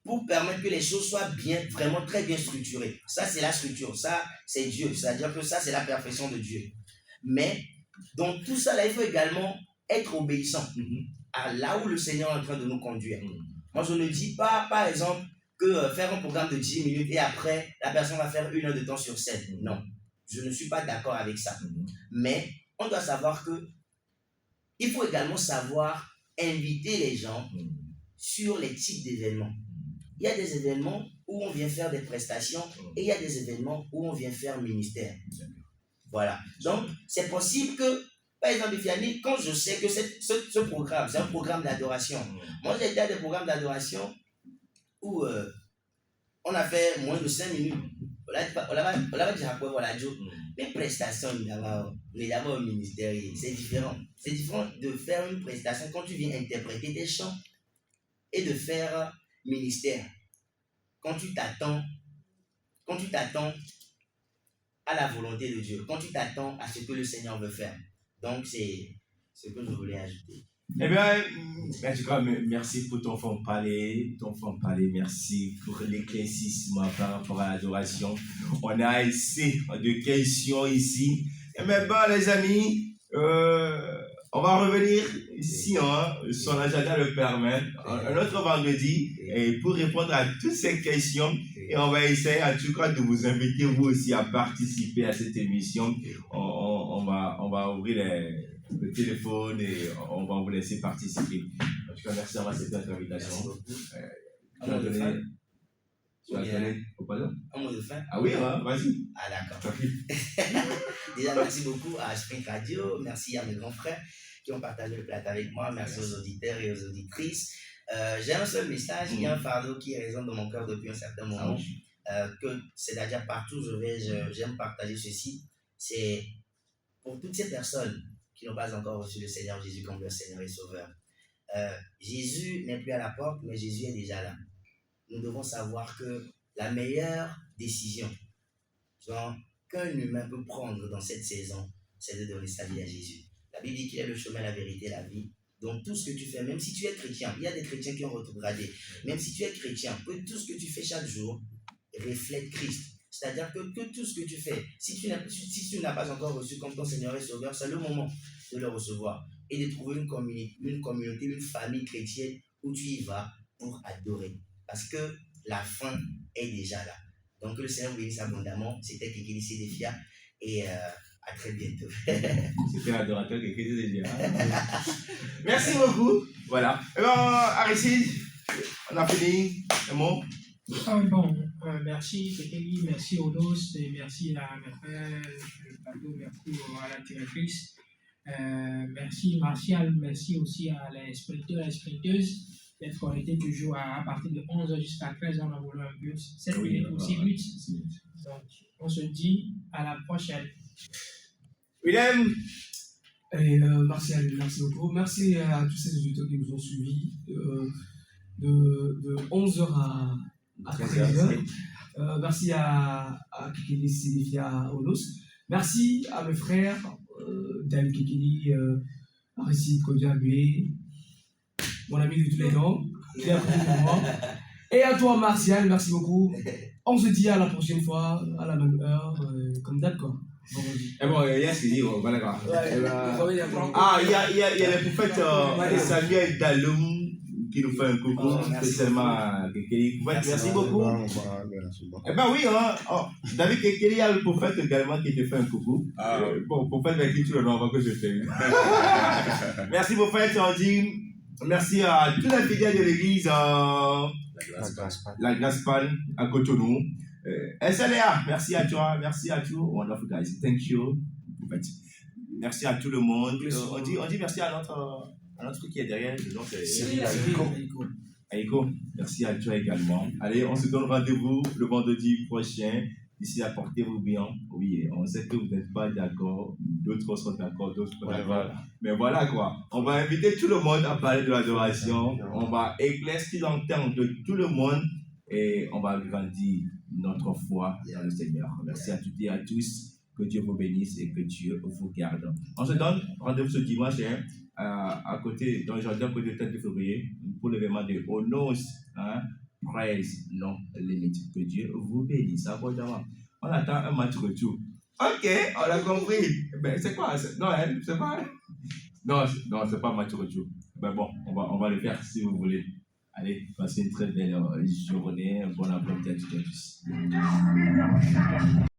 pour permettre que les choses soient bien, vraiment très bien structurées. Ça, c'est la structure. Ça, c'est Dieu. C'est-à-dire que ça, c'est la perfection de Dieu. Mais, dans tout ça, là, il faut également être obéissant à là où le Seigneur est en train de nous conduire. Moi, je ne dis pas, par exemple, que faire un programme de 10 minutes et après, la personne va faire 1 heure de temps sur 7. Non. Je ne suis pas d'accord avec ça. Mais, on doit savoir que il faut également savoir inviter les gens sur les types d'événements. Il y a des événements où on vient faire des prestations et il y a des événements où on vient faire ministère. Voilà. Donc, c'est possible que, par exemple, Fiani, quand je sais que ce programme, c'est un programme d'adoration. Moi, j'ai été à des programmes d'adoration où on a fait moins de 5 minutes. On va dire quoi, voilà, les prestations, on est d'abord au ministère, c'est différent. C'est différent de faire une prestation quand tu viens interpréter des chants et de faire ministère. Quand tu t'attends à la volonté de Dieu, quand tu t'attends à ce que le Seigneur veut faire. Donc, ce que je voulais ajouter. Eh bien, en tout cas, merci pour ton franc-parler, merci pour l'éclaircissement par rapport à l'adoration. On a assez de questions ici. Et bien, les amis, on va revenir ici, son agenda le permet, un autre vendredi, et pour répondre à toutes ces questions. Et on va essayer, en tout cas, de vous inviter, vous aussi, à participer à cette émission. On va ouvrir le téléphone et on va vous laisser participer. En tout cas, merci d'avoir accepté notre invitation. Tu as donné au pardon? Un mot de fin? Ah oui, vas-y. Ah d'accord. Déjà, merci beaucoup à Sprint Radio, merci à mes grands frères qui ont partagé le plateau avec moi, merci aux auditeurs et aux auditrices. J'ai un seul message, il y a un fardeau qui résonne dans mon cœur depuis un certain moment, que c'est-à-dire partout où j'aime partager ceci, c'est pour toutes ces personnes qui n'ont pas encore reçu le Seigneur Jésus comme leur Seigneur et Sauveur. Jésus n'est plus à la porte, mais Jésus est déjà là. Nous devons savoir que la meilleure décision qu'un humain peut prendre dans cette saison, c'est de donner sa vie à Jésus. La Bible dit qu'il est le chemin, la vérité, la vie. Donc tout ce que tu fais, même si tu es chrétien, il y a des chrétiens qui ont rétrogradé, même si tu es chrétien, que tout ce que tu fais chaque jour reflète Christ. C'est-à-dire que tout ce que tu fais, si tu n'as pas encore reçu comme ton Seigneur et Sauveur, c'est le moment de le recevoir et de trouver une communauté, une famille chrétienne où tu y vas pour adorer. Parce que la fin est déjà là. Donc que le Seigneur vous bénisse abondamment. C'était Kekeli Sédéphia et à très bientôt. C'était l'adorateur Kekeli Sédéphia. Merci beaucoup. Voilà. Aristide, on a fini. Un mot. Merci Kekeli, merci Odos, et merci à mes frères, le plateau, merci à la directrice. Merci Martial, merci aussi à les sprinteurs et sprinteuses d'être connectés toujours à partir de 11h jusqu'à 13h. On a voulu un but, 7 minutes ou 6 minutes. Donc, on se dit à la prochaine. Willem. Et Martial, merci beaucoup. Merci à tous ces auditeurs qui nous ont suivis de 11h à 13h. Merci à Kekeli Sédéphia Olos. Merci à mes frères, David Kekeli, Aristide Kodiabé, mon ami de tous les temps, qui a pris pour moi. Et à toi, Martial, merci beaucoup. On se dit à la prochaine fois, à la même heure, comme date, quoi. Et bon, il y a ce qu'il dit, voilà quoi. Ah, il y a le prophète Samuel Daloum qui nous fait un coucou, spécialement Kekeli. Merci beaucoup. Eh ben oui, David Kekeli, il y a le prophète également qui te fait un coucou. Bon, prophète avec qui tu le nom avant que je fais. Merci prophète, on dit merci à tous les fidèles de l'église, la Gaspal à Cotonou. SLA, merci à toi, wonderful guys, thank you. Merci à tout le monde. On dit merci à notre qui est derrière, le nom c'est Cyril Aïko. Merci à toi également. Allez, on se donne rendez-vous le vendredi prochain. D'ici là, portez-vous bien. Oui, on sait que vous n'êtes pas d'accord, d'autres sont d'accord, d'autres pas d'accord. Mais voilà quoi. On va inviter tout le monde à parler de l'adoration. On va éclaircir l'antenne de tout le monde et on va grandir notre foi dans le Seigneur. Merci à toutes et à tous. Que Dieu vous bénisse et que Dieu vous garde. On se donne rendez-vous ce dimanche à côté, dans le jardin, côté de 4 février, pour l'événement de Onos. Praise non limite. Que Dieu vous bénisse. On attend un match retour. Ok, on a compris. Ben, c'est quoi? Non, c'est pas. Non, c'est pas un match retour. Ben bon, on va le faire si vous voulez. Allez, passez une très belle journée. Bon après-midi à tous.